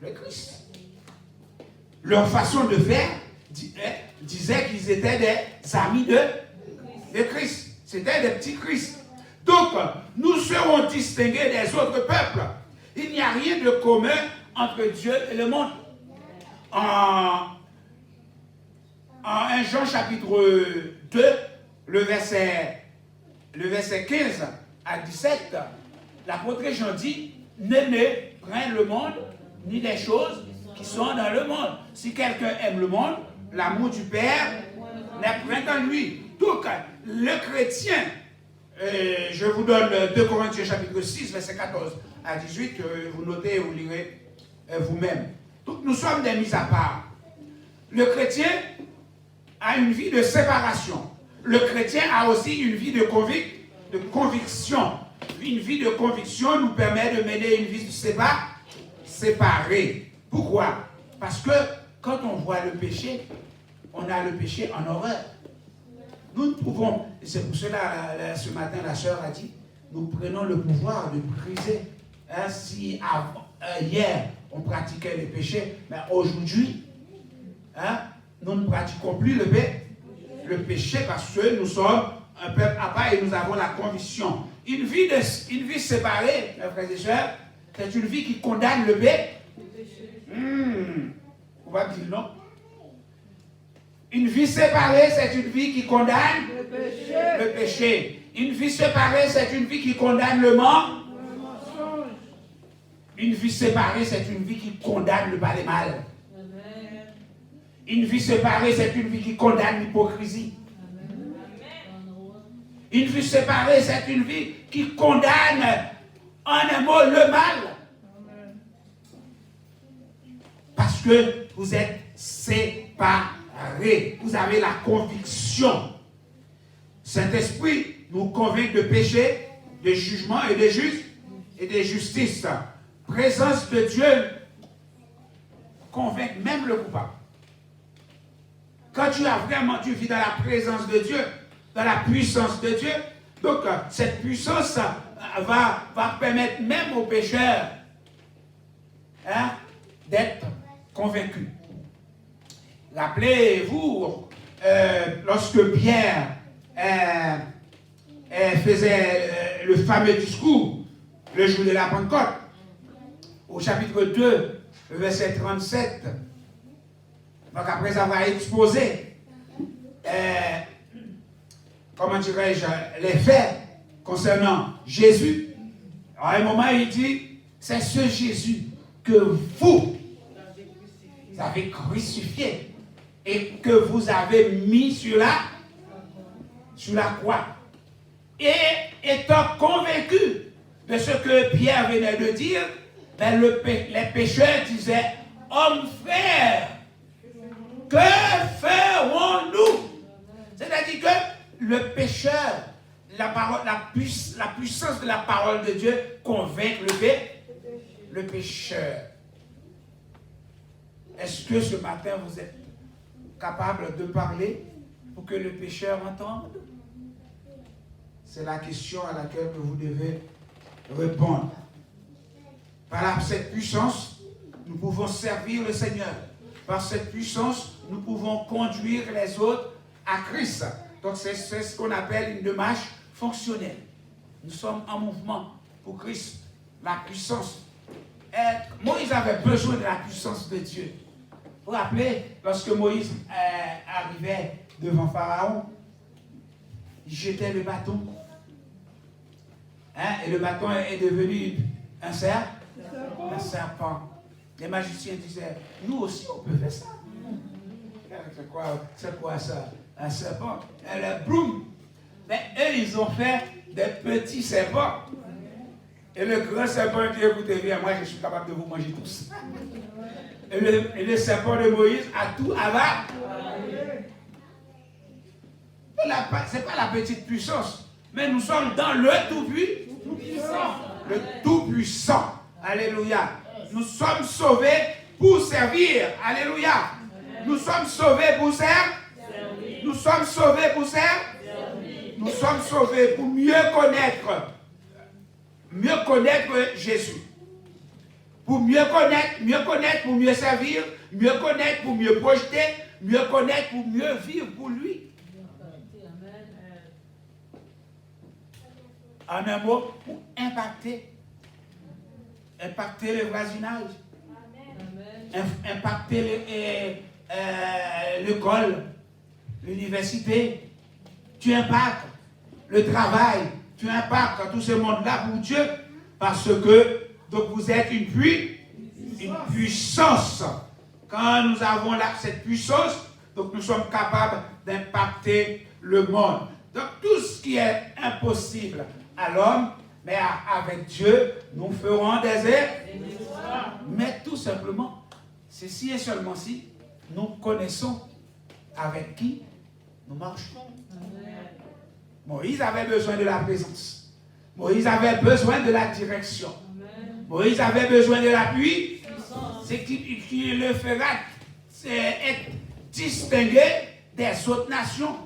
le Christ. Leur façon de faire disait qu'ils étaient des amis de Christ. C'était des petits Christ. Donc, nous serons distingués des autres peuples. Il n'y a rien de commun entre Dieu et le monde. En 1 Jean chapitre 2, le verset 15 à 17, l'apôtre Jean dit, n'aimez point le monde, ni les choses qui sont dans le monde. Si quelqu'un aime le monde, l'amour du Père n'est point en lui. Donc, le chrétien, je vous donne 2 Corinthiens chapitre 6, verset 14 à 18, vous notez et vous lirez vous-même. Donc, nous sommes des mis à part. Le chrétien a une vie de séparation. Le chrétien a aussi une vie de conviction. Une vie de conviction nous permet de mener une vie séparée. Pourquoi? Parce que quand on voit le péché, on a le péché en horreur. Nous pouvons, et c'est pour cela, ce matin, la sœur a dit, nous prenons le pouvoir de briser. Si hier, on pratiquait le péché, mais aujourd'hui, nous ne pratiquons plus le péché parce que nous sommes un peuple à part et nous avons la conviction. Une vie séparée, mes frères et sœurs, c'est une vie qui condamne le péché. On va dire non. Une vie séparée, c'est une vie qui condamne le péché. Une vie séparée, c'est une vie qui condamne le mensonge. Une vie séparée, c'est une vie qui condamne le mal et mal. Une vie séparée, c'est une vie qui condamne l'hypocrisie. Une vie séparée, c'est une vie qui condamne, en un mot, le mal. Parce que vous êtes séparés. Vous avez la conviction. Saint-Esprit nous convainc de péché, de jugement et de justice. Présence de Dieu convainc même le coupable. Quand tu vis dans la présence de Dieu, dans la puissance de Dieu, donc cette puissance va permettre même aux pécheurs d'être convaincus. Rappelez-vous, lorsque Pierre faisait le fameux discours le jour de la Pentecôte, au chapitre 2, verset 37, Donc après avoir exposé, comment dirais-je, les faits concernant Jésus, à un moment il dit, c'est ce Jésus que vous avez crucifié et que vous avez mis sur la croix. Et étant convaincu de ce que Pierre venait de dire, ben les pécheurs disaient, homme frère, que ferons-nous? C'est-à-dire que le pécheur, la puissance de la parole de Dieu convainc le pécheur. Est-ce que ce matin vous êtes capable de parler pour que le pécheur entende? C'est la question à laquelle vous devez répondre. Par cette puissance, nous pouvons servir le Seigneur. Par cette puissance, nous pouvons conduire les autres à Christ. Donc c'est ce qu'on appelle une démarche fonctionnelle. Nous sommes en mouvement pour Christ. La puissance. Moïse avait besoin de la puissance de Dieu. Vous vous rappelez, lorsque Moïse arrivait devant Pharaon, il jetait le bâton. Et le bâton est devenu un serpent. Les magiciens disaient, nous aussi on peut faire ça. C'est quoi ça? Un serpent. Et boum. Mais eux, ils ont fait des petits serpents. Et le grand serpent dit, écoutez bien, moi je suis capable de vous manger tous. Et le serpent de Moïse a tout avalé. Ce n'est pas la petite puissance, mais nous sommes dans le tout-puissant. Le tout-puissant. Alléluia. Nous sommes sauvés pour servir. Alléluia. Nous sommes sauvés pour servir. Nous sommes sauvés pour servir. Nous sommes sauvés pour mieux connaître Jésus. Pour mieux connaître, pour mieux servir, mieux connaître, pour mieux projeter, mieux connaître, pour mieux vivre pour lui. En un mot, pour impacter le voisinage, impacter l'école, l'université. Tu impactes le travail, tu impactes tout ce monde-là pour Dieu, parce que donc vous êtes une puissance. Quand nous avons cette puissance, donc nous sommes capables d'impacter le monde. Donc tout ce qui est impossible à l'homme, mais avec Dieu, nous ferons des exploits. Mais tout simplement, c'est si et seulement si nous connaissons avec qui nous marchons. Moïse avait besoin de la présence. Moïse avait besoin de la direction. Moïse avait besoin de l'appui. C'est qui le fera être distingué des autres nations.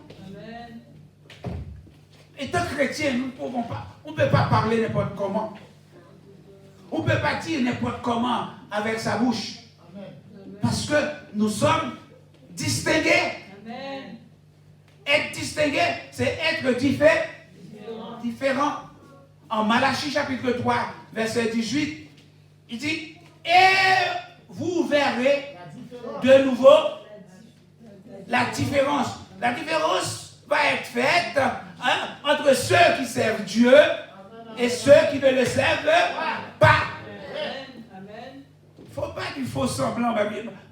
Étant chrétien, nous ne pouvons pas. On ne peut pas parler n'importe comment. On ne peut pas dire n'importe comment avec sa bouche. Parce que nous sommes distingués. Être distingué, c'est être différent. En Malachie chapitre 3, verset 18, il dit, et vous verrez de nouveau la différence. La différence va être faite entre ceux qui servent Dieu et ceux qui ne le servent pas. Il ne faut pas du faux semblant.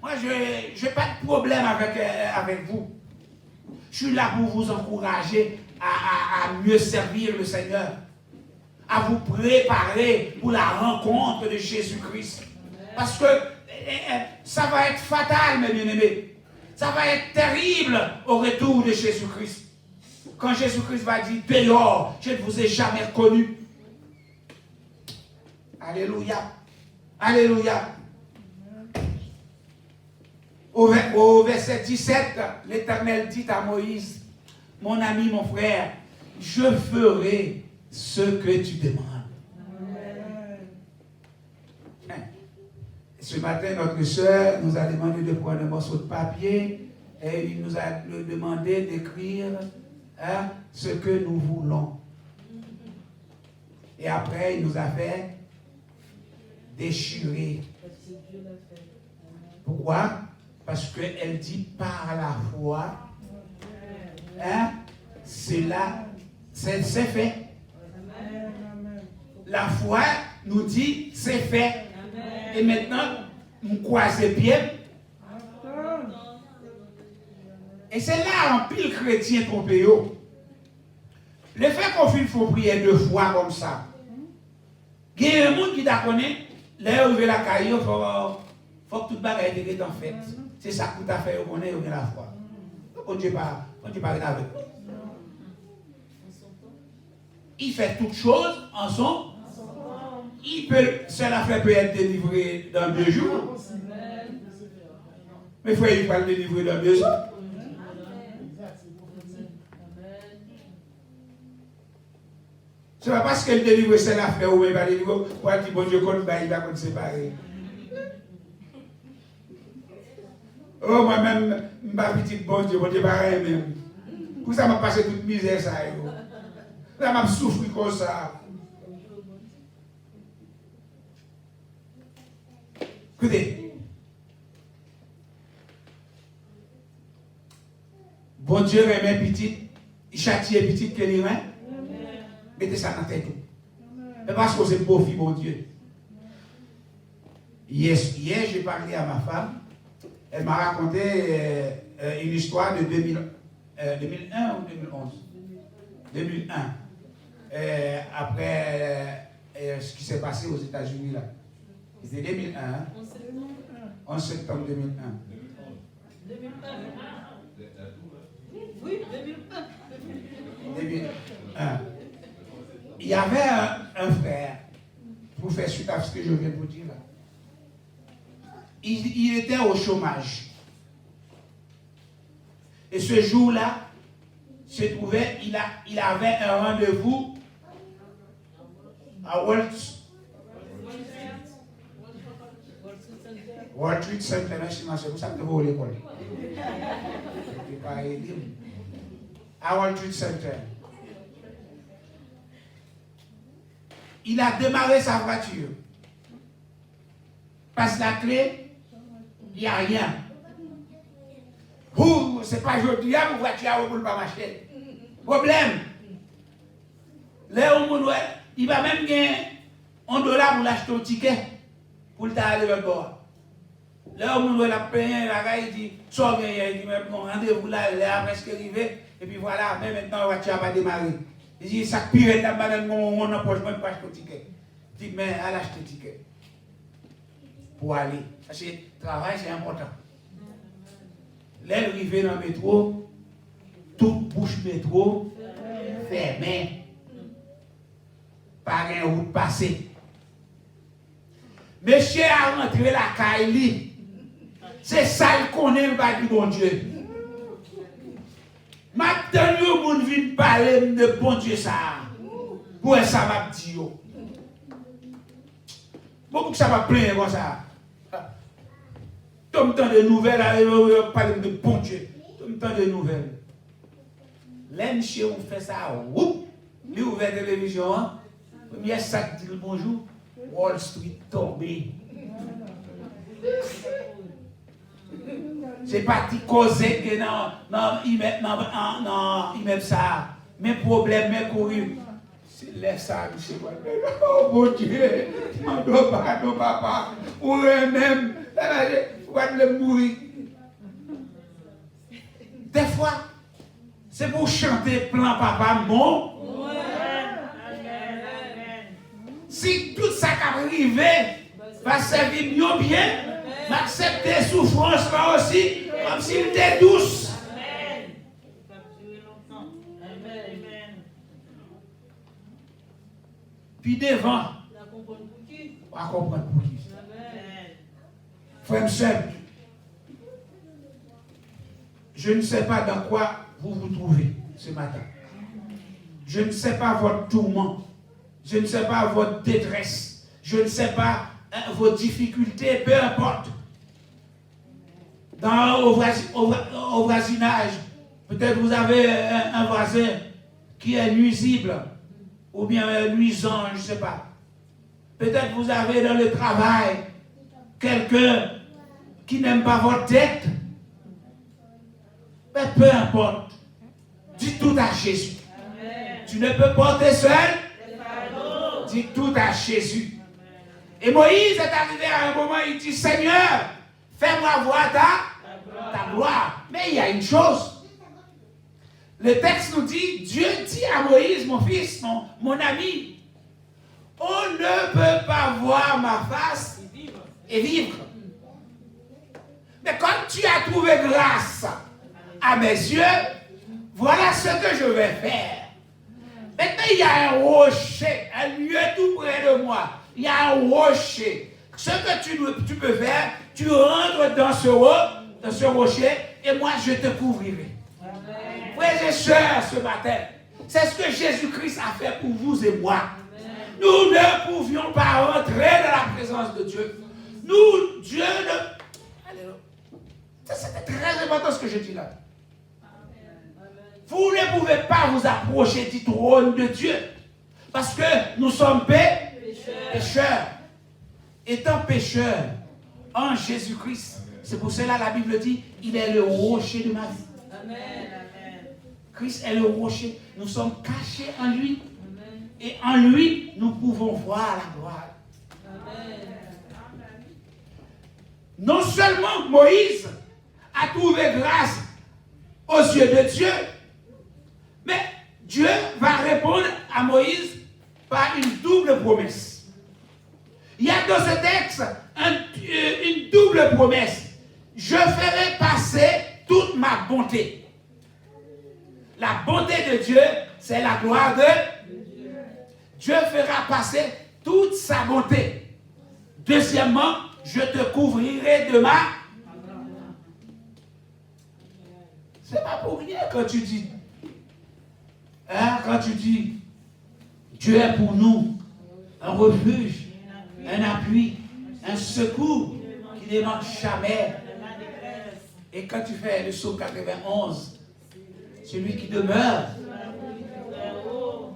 Moi, je n'ai pas de problème avec vous. Je suis là pour vous encourager à mieux servir le Seigneur, à vous préparer pour la rencontre de Jésus-Christ. Parce que ça va être fatal, mes bien-aimés. Ça va être terrible au retour de Jésus-Christ. Quand Jésus-Christ va dire, dehors, je ne vous ai jamais reconnu. Alléluia. Alléluia. Au verset 17, l'Éternel dit à Moïse, mon ami, mon frère, je ferai ce que tu demandes. Ce matin, notre soeur nous a demandé de prendre un morceau de papier et il nous a demandé d'écrire ce que nous voulons. Et après, il nous a fait déchirer. Pourquoi? Parce qu'elle dit par la foi, hein, cela, c'est fait. La foi nous dit c'est fait. Et maintenant, nous croisons bien. Et c'est là en pile chrétien trompé. Le fait qu'on faut prier 2 fois comme ça. Il y a un monde qui t'a connu, là où il veut la caille, il faut que tout le bagage est en fait. C'est ça que tu as fait, on est la foi. On ne dit pas avec. Il fait toutes choses en son. Cela peut être délivré dans 2 jours. Mais il faut pas le délivrer dans 2 jours. Ce n'est pas parce qu'elle délivre cela fait ou elle va délivrer. Ou elle dit bon Dieu, il va se séparer. Oh, moi-même, ma petite bon Dieu pareil même. Pour ça, m'a passé toute misère ça. Ça m'a souffert comme ça. Écoutez. Bon Dieu remet petite, il châtie petite que les mains. Mettez ça dans la tête. Mais parce que c'est beau, bon Dieu. Hier, j'ai parlé à ma femme. Elle m'a raconté une histoire de 2001 ou 2011 2001. Après ce qui s'est passé aux États-Unis là. C'était 2001. 11 septembre 2001. 2001. Oui, 2001. 2001. Il y avait un frère, pour faire suite à ce que je viens de vous dire là. Il était au chômage. Et ce jour-là, il avait un rendez-vous à Wall Street Center. C'est pour ça que vous allez l'école. À Wall Street Center. Il a démarré sa voiture. Passe la clé, il n'y a rien. C'est pas aujourd'hui, ma voiture ne peut pas marcher. Problème. Là, il va même gagner $1 pour l'acheter au ticket pour aller vers le bord. Là, il a payé, il dit, sors bien, il dit, mon rendez-vous là, il est presque arrivé, et puis voilà, mais maintenant la voiture va démarrer. Il dit, ça pire, la madame, on n'empoche même pas acheter au ticket. Il dit, mais elle achète le ticket. Pour aller. Parce que le travail, c'est important. Là, elle arrive dans le métro, toute bouche métro, fermée. Pas une route passée. Monsieur a rentré la caille. C'est ça qu'on aime pas du bon Dieu. Maintenant, vous venez parler de bon Dieu ça. Pour ça va dire. Beaucoup que ça va plaindre comme ça. Tout le temps de nouvelles, on parle de bon Dieu. Tout le temps de nouvelles. L'un chez on fait ça, il ouvre la télévision, premier sac dit le bonjour, Wall Street tombé. C'est parti causer que non, il met ça. Mes problèmes, mes courus. Laisse ça, monsieur. Oh mon Dieu, non, papa, ou même, on va le mourir. Des fois, c'est pour chanter plan papa, non? Si tout ça qui arrive va servir bien, m'accepter souffrance là aussi, comme s'il était douce. Puis devant, on va comprendre pour qui. Frère et sœur, je ne sais pas dans quoi vous vous trouvez ce matin. Je ne sais pas votre tourment. Je ne sais pas votre détresse. Je ne sais pas vos difficultés, peu importe. Au voisinage, peut-être vous avez un voisin qui est nuisible ou bien nuisant, je ne sais pas. Peut-être vous avez dans le travail quelqu'un qui n'aime pas votre tête. Mais peu importe. Dis tout à Jésus. Tu ne peux porter seul. Dis tout à Jésus. Et Moïse est arrivé à un moment, il dit, Seigneur, fais-moi voir ta gloire. Mais il y a une chose. Le texte nous dit, Dieu dit à Moïse, mon fils, mon ami, on ne peut pas voir ma face et vivre. Mais comme tu as trouvé grâce à mes yeux, voilà ce que je vais faire. Maintenant, il y a un rocher, un lieu tout près de moi. Il y a un rocher. Ce que tu peux faire, tu rentres dans ce rocher et moi je te couvrirai. Frères et sœurs, ce matin, c'est ce que Jésus-Christ a fait pour vous et moi. Nous ne pouvions pas rentrer dans la présence de Dieu. Nous, Dieu ne... Alléluia. C'est très important ce que je dis là. Vous ne pouvez pas vous approcher du trône de Dieu. Parce que nous sommes pécheurs. Étant pécheurs en Jésus-Christ. C'est pour cela la Bible dit, il est le rocher de ma vie. Amen. Christ est le rocher. Nous sommes cachés en lui. Amen. Et en lui, nous pouvons voir la gloire. Amen. Non seulement Moïse a trouvé grâce aux yeux de Dieu, mais Dieu va répondre à Moïse par une double promesse. Il y a dans ce texte une double promesse. Je ferai passer toute ma bonté. La bonté de Dieu, c'est la gloire de Dieu. Dieu fera passer toute sa bonté. Deuxièmement, je te couvrirai de ma... C'est pas pour rien quand tu dis... quand tu dis, Dieu est pour nous un refuge, un appui, un secours qui ne manque jamais. Et quand tu fais le psaume 91, celui qui demeure,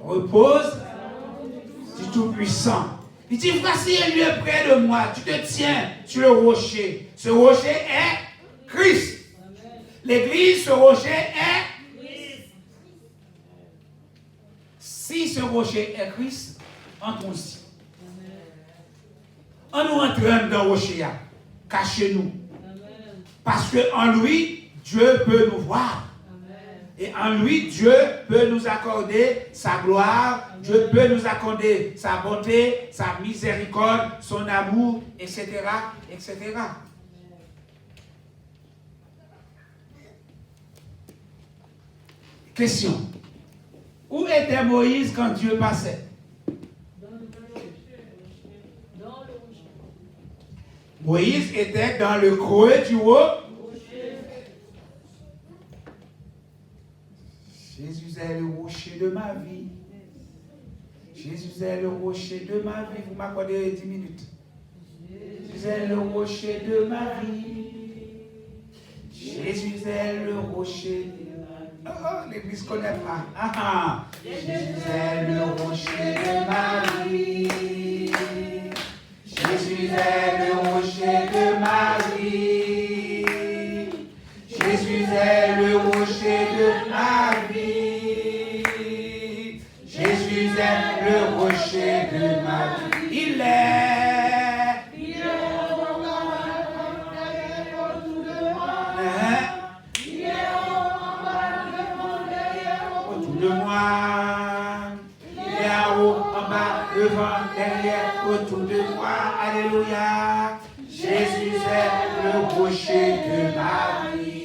repose du Tout-Puissant. Il dit, voici un lieu près de moi, tu te tiens sur le rocher. Ce rocher est Christ. L'église, ce rocher est Christ. Si ce rocher est Christ, entrons-y. En nous entrant dans le rocher, cachez-nous. Parce qu'en lui, Dieu peut nous voir. Et en lui, Dieu peut nous accorder sa gloire, Dieu peut nous accorder sa bonté, sa miséricorde, son amour, etc., etc. Question. Où était Moïse quand Dieu passait? Moïse était dans le creux du rocher. Jésus est le rocher de ma vie. Jésus est le rocher de ma vie. Vous m'accordez 10 minutes. Jésus est le rocher de ma vie. Jésus est le rocher de ma vie. Oh, l'église ne connaît pas. Jésus est le rocher de ma vie. Jésus est le rocher de ma vie. Jésus est le rocher de ma vie. Jésus est le rocher de ma vie. Il est autour de moi. Il est en bas, devant, derrière, autour de moi. Il est en haut, en bas, devant, derrière, autour de moi. Alléluia. Jésus est le rocher de ma vie.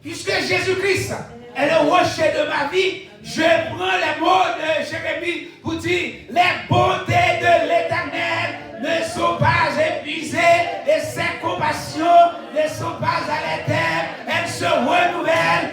Puisque Jésus-Christ est le rocher de ma vie, je prends les mots de Jérémie pour dire, les bontés de l'Éternel ne sont pas épuisées et ses compassions ne sont pas à l'éternel, elles se renouvellent.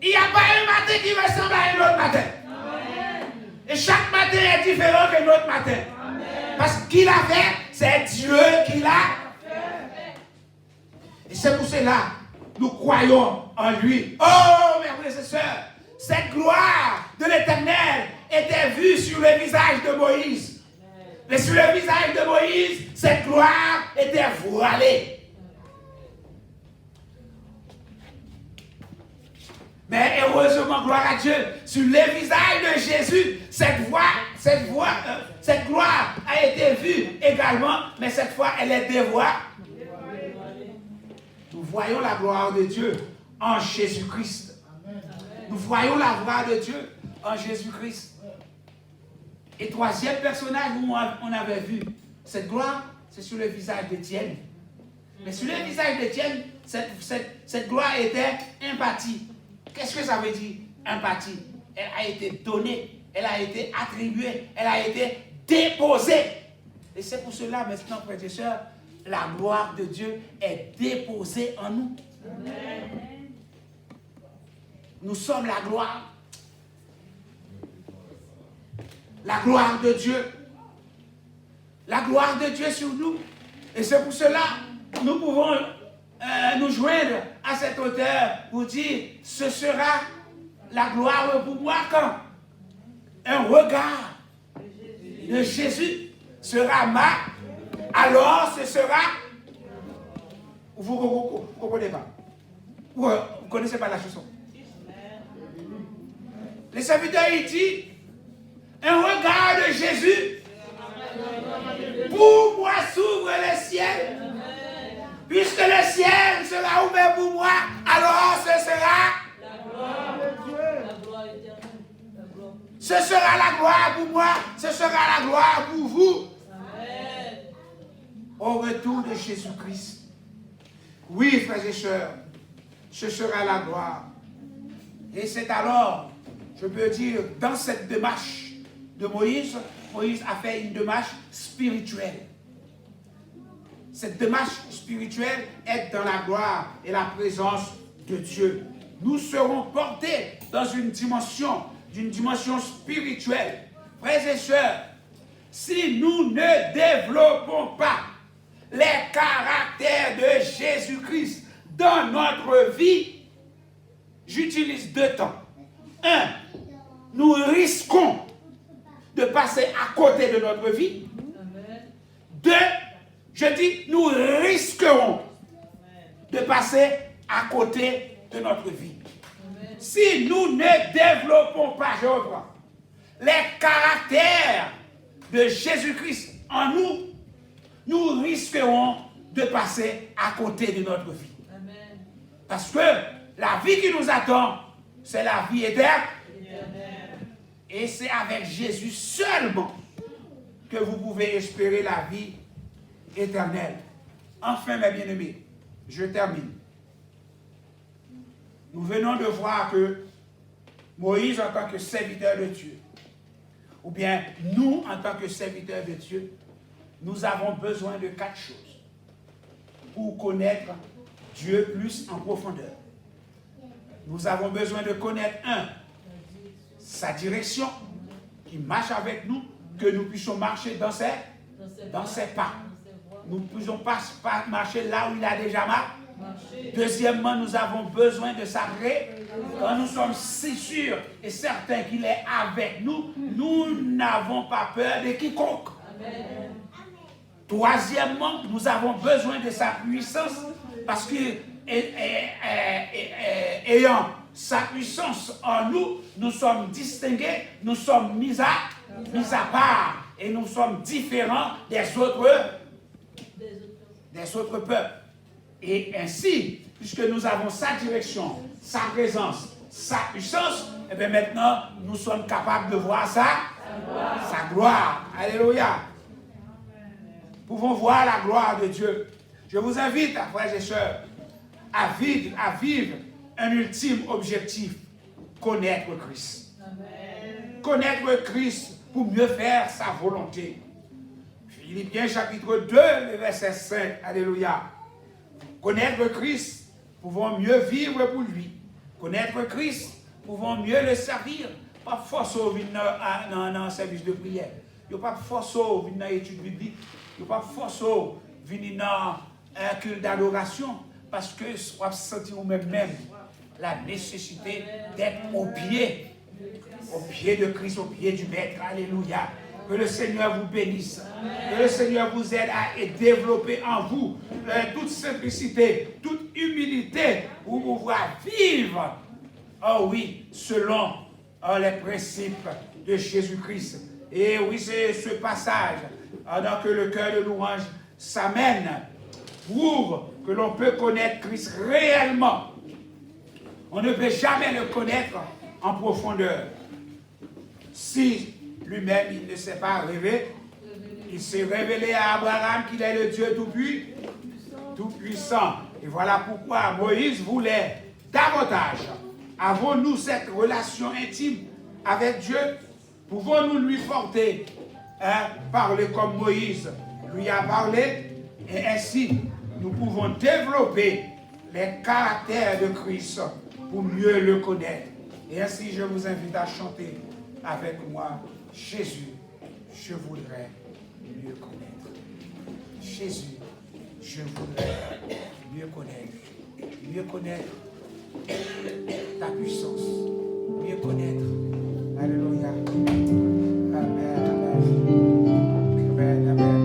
Il n'y a pas un matin qui ressemble à un autre matin. Amen. Et chaque matin est différent que l'autre matin. Amen. Parce qu'il a fait, c'est Dieu qui l'a fait. Et c'est pour cela nous croyons en lui. Oh, mes frères et sœurs, cette gloire de l'Éternel était vue sur le visage de Moïse. Mais sur le visage de Moïse, cette gloire était voilée. Mais heureusement, gloire à Dieu, sur le visage de Jésus, cette gloire a été vue également, mais cette fois, elle est dévoilée. Nous voyons la gloire de Dieu en Jésus-Christ. Nous voyons la gloire de Dieu en Jésus-Christ. Et troisième personnage où on avait vu cette gloire, c'est sur le visage d'Étienne. Mais sur le visage d'Étienne, cette gloire était impartie. Qu'est-ce que ça veut dire, empathie? Elle a été donnée, elle a été attribuée, elle a été déposée. Et c'est pour cela, maintenant, frères et sœurs, la gloire de Dieu est déposée en nous. Amen. Nous sommes la gloire. La gloire de Dieu. La gloire de Dieu sur nous. Et c'est pour cela que nous pouvons nous joindre à cet auteur pour dire, ce sera la gloire pour moi quand un regard de Jésus sera alors ce sera, vous ne comprenez pas, vous ne connaissez pas la chanson. Les serviteurs, il dit, un regard de Jésus, pour moi s'ouvre le ciel. Puisque le ciel sera ouvert pour moi, alors ce sera la gloire de Dieu. La gloire éternelle. Ce sera la gloire pour moi, ce sera la gloire pour vous. Amen. Au retour de Jésus-Christ. Oui, frères et sœurs, ce sera la gloire. Et c'est alors, je peux dire, dans cette démarche de Moïse, Moïse a fait une démarche spirituelle. Cette démarche spirituelle est dans la gloire et la présence de Dieu. Nous serons portés dans une dimension spirituelle. Frères et sœurs, si nous ne développons pas les caractères de Jésus-Christ dans notre vie, j'utilise 2 temps. 1, nous risquons de passer à côté de notre vie. 2, je dis, nous risquerons de passer à côté de notre vie. Amen. Si nous ne développons pas, je reprends, les caractères de Jésus-Christ en nous, nous risquerons de passer à côté de notre vie. Amen. Parce que la vie qui nous attend, c'est la vie éternelle. Et c'est avec Jésus seulement que vous pouvez espérer la vie éternelle. Enfin, mes bien-aimés, je termine. Nous venons de voir que Moïse, en tant que serviteur de Dieu, ou bien nous, en tant que serviteurs de Dieu, nous avons besoin de 4 choses pour connaître Dieu plus en profondeur. Nous avons besoin de connaître, 1, sa direction, qui marche avec nous, que nous puissions marcher dans ses pas. Nous ne pouvons pas marcher là où il a déjà marché. Deuxièmement, nous avons besoin de sa grâce. Quand nous sommes si sûrs et certains qu'il est avec nous, nous n'avons pas peur de quiconque. Amen. Troisièmement, nous avons besoin de sa puissance parce que ayant sa puissance en nous, nous sommes distingués, nous sommes mis à part et nous sommes différents des autres peuples. Et ainsi, puisque nous avons sa direction, sa présence, sa puissance, et bien maintenant, nous sommes capables de voir sa gloire. Alléluia. Nous pouvons voir la gloire de Dieu. Je vous invite, frères et sœurs, à vivre un ultime objectif, connaître Christ. Amen. Connaître Christ pour mieux faire sa volonté. Philippiens chapitre 2, le verset 5. Alléluia. Connaître Christ, pouvons mieux vivre pour lui. Connaître Christ, pouvons mieux le servir. Pas forcer au venir dans un service de prière. Il n'y a pas forcer au venir dans l'étude biblique. Il n'y a pas forcer au venir dans un culte d'adoration. Parce que vous sentez vous-même la nécessité d'être au pied de Christ, au pied du Maître. Alléluia. Que le Seigneur vous bénisse. Que le Seigneur vous aide à développer en vous toute simplicité, toute humilité pour pouvoir vivre, oh oui, selon les principes de Jésus-Christ. Et oui, c'est ce passage dans que le cœur de louange s'amène prouve que l'on peut connaître Christ réellement. On ne peut jamais le connaître en profondeur. Si lui-même, il ne s'est pas révélé, il s'est révélé à Abraham qu'il est le Dieu tout-puissant. Et voilà pourquoi Moïse voulait davantage. Avons-nous cette relation intime avec Dieu? Pouvons-nous lui porter, parler comme Moïse lui a parlé? Et ainsi, nous pouvons développer les caractères de Christ pour mieux le connaître. Et ainsi, je vous invite à chanter avec moi, Jésus, je voudrais mieux connaître. Jésus, je voudrais mieux connaître ta puissance, mieux connaître. Alléluia. Amen, amen. Amen, amen.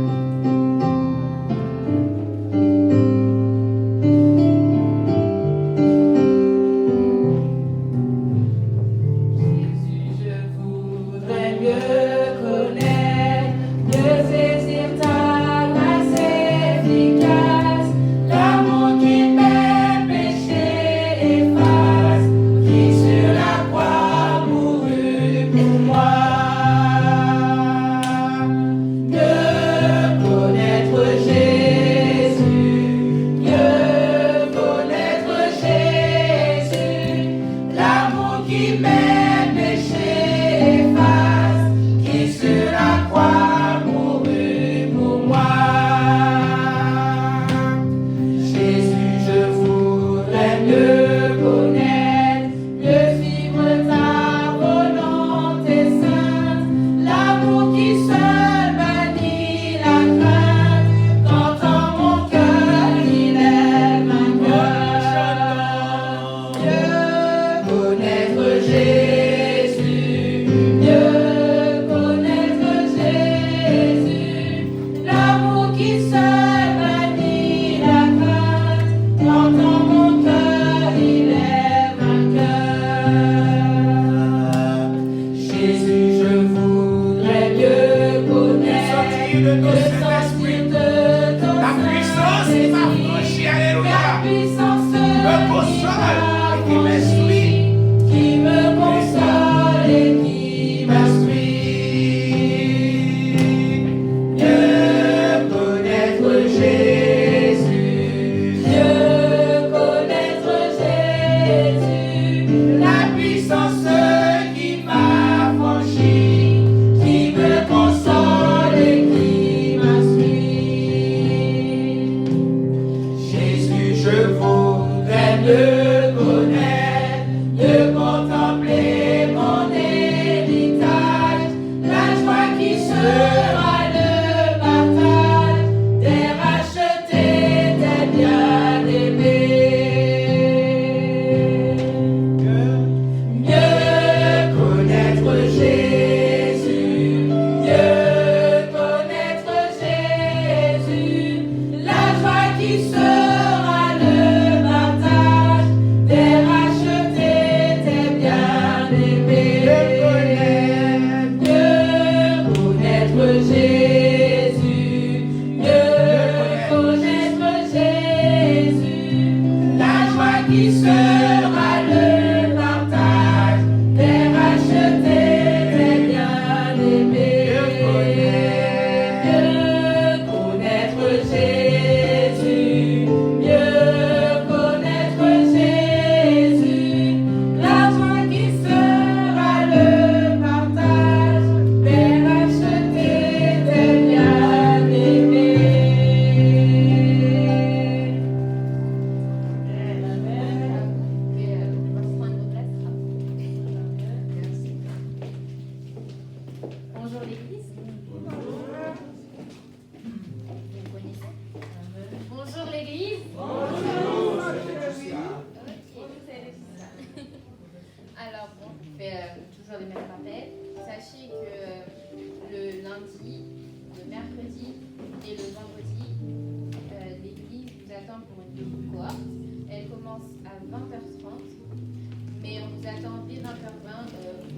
de cohorte. Elle commence à 20h30, mais on vous attend dès 20h20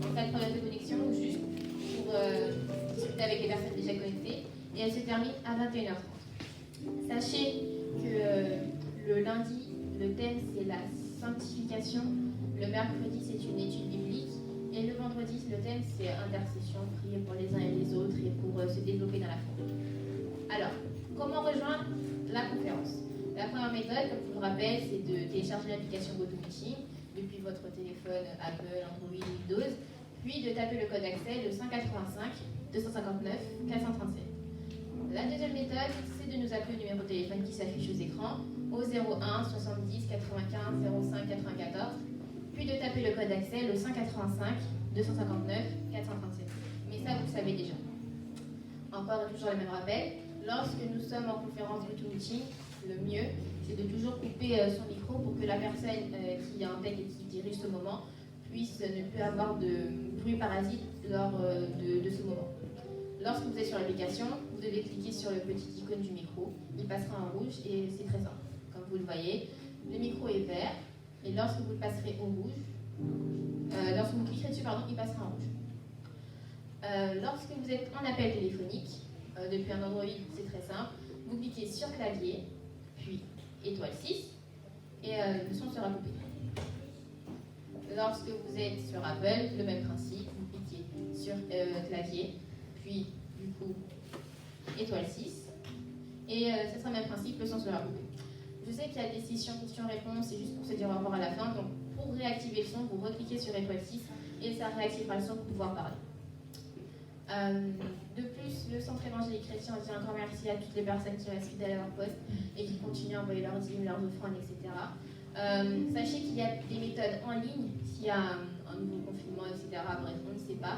en cas de problème de connexion ou juste pour discuter avec les personnes déjà connectées. Et elle se termine à 21h30. Sachez que le lundi, le thème c'est la sanctification. Le mercredi, c'est une étude biblique. Et le vendredi, le thème c'est intercession, prier pour les uns et les autres et pour se développer dans la foi. Alors, comment rejoindre la conférence? La première méthode, comme je vous le rappelle, c'est de télécharger l'application GoToMeeting depuis votre téléphone Apple, Android, Windows, puis de taper le code d'accès le 185 259 437. La deuxième méthode, c'est de nous appeler au numéro de téléphone qui s'affiche aux écrans au 01 70 95 05 94, puis de taper le code d'accès le 185 259 437. Mais ça, vous le savez déjà. Encore et toujours le même rappel, lorsque nous sommes en conférence GoToMeeting, le mieux, c'est de toujours couper son micro pour que la personne qui est en tête et qui dirige ce moment puisse ne plus avoir de bruit parasite lors de ce moment. Lorsque vous êtes sur l'application, vous devez cliquer sur le petit icône du micro. Il passera en rouge et c'est très simple. Comme vous le voyez, le micro est vert et lorsque vous le passerez au rouge, lorsque vous cliquerez dessus, il passera en rouge. Lorsque vous êtes en appel téléphonique, depuis un Android, c'est très simple, vous cliquez sur clavier, puis étoile 6, et le son sera coupé. Lorsque vous êtes sur Apple, le même principe, vous cliquez sur clavier, puis du coup étoile 6, et ce sera le même principe, le son sera coupé. Je sais qu'il y a des sessions questions-réponses, c'est juste pour se dire au revoir à la fin, donc pour réactiver le son, vous recliquez sur étoile 6, et ça réactivera le son pour pouvoir parler. De plus, le Centre évangélique chrétien dit un grand merci à toutes les personnes qui restent fidèles à leur poste et qui continuent à envoyer leurs dîmes, leurs offrandes, etc. Sachez qu'il y a des méthodes en ligne, s'il y a un nouveau confinement, etc. Bref, on ne sait pas.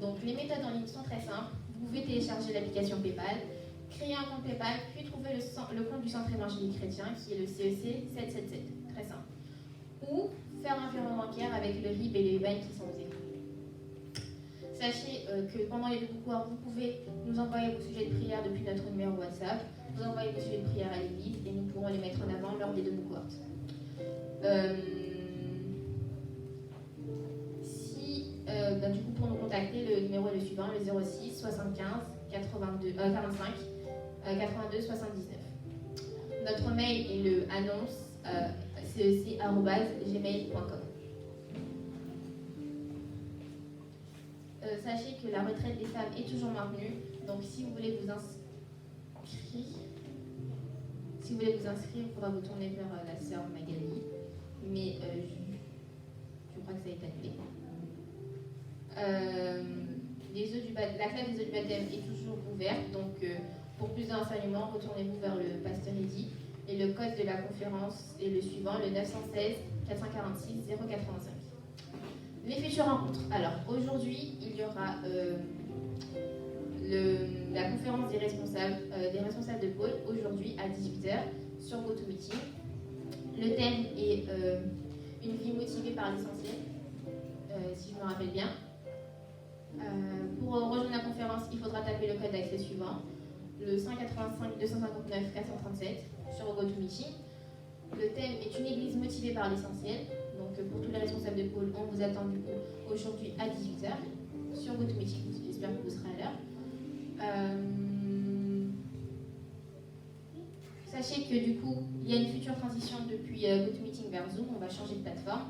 Donc les méthodes en ligne sont très simples. Vous pouvez télécharger l'application PayPal, créer un compte PayPal, puis trouver le compte du Centre évangélique chrétien qui est le CEC 777. Très simple. Ou faire un virement bancaire avec le RIB et les IBAN qui sont aux écrans. Sachez que pendant les cours, vous pouvez nous envoyer vos sujets de prière depuis notre numéro WhatsApp, vous envoyer vos sujets de prière à l'église et nous pourrons les mettre en avant lors des deux cohortes. Du coup, pour nous contacter, le numéro est le suivant, le 06 75 45 82 79. Notre mail est le annonce cec@gmail.com. Sachez que la retraite des femmes est toujours maintenue, donc si vous voulez vous inscrire, il faudra vous tourner vers la sœur Magali, mais je crois que ça a été annulé. La classe des œufs du baptême est toujours ouverte, donc pour plus d'enseignements, retournez-vous vers le pasteur Eddy, et le code de la conférence est le suivant, le 916 446 085. Les futures rencontres. Alors, aujourd'hui, il y aura la conférence des responsables de pôle, aujourd'hui à 18h, sur GoToMeeting. Le thème est une vie motivée par l'essentiel, si je me rappelle bien. Pour rejoindre la conférence, il faudra taper le code d'accès suivant, le 185 259 437 sur GoToMeeting. Le thème est une église motivée par l'essentiel. Donc pour tous les responsables de pôle, on vous attend du coup aujourd'hui à 18h sur GoToMeeting. J'espère que vous serez à l'heure. Sachez que du coup, il y a une future transition depuis GoToMeeting vers Zoom. On va changer de plateforme.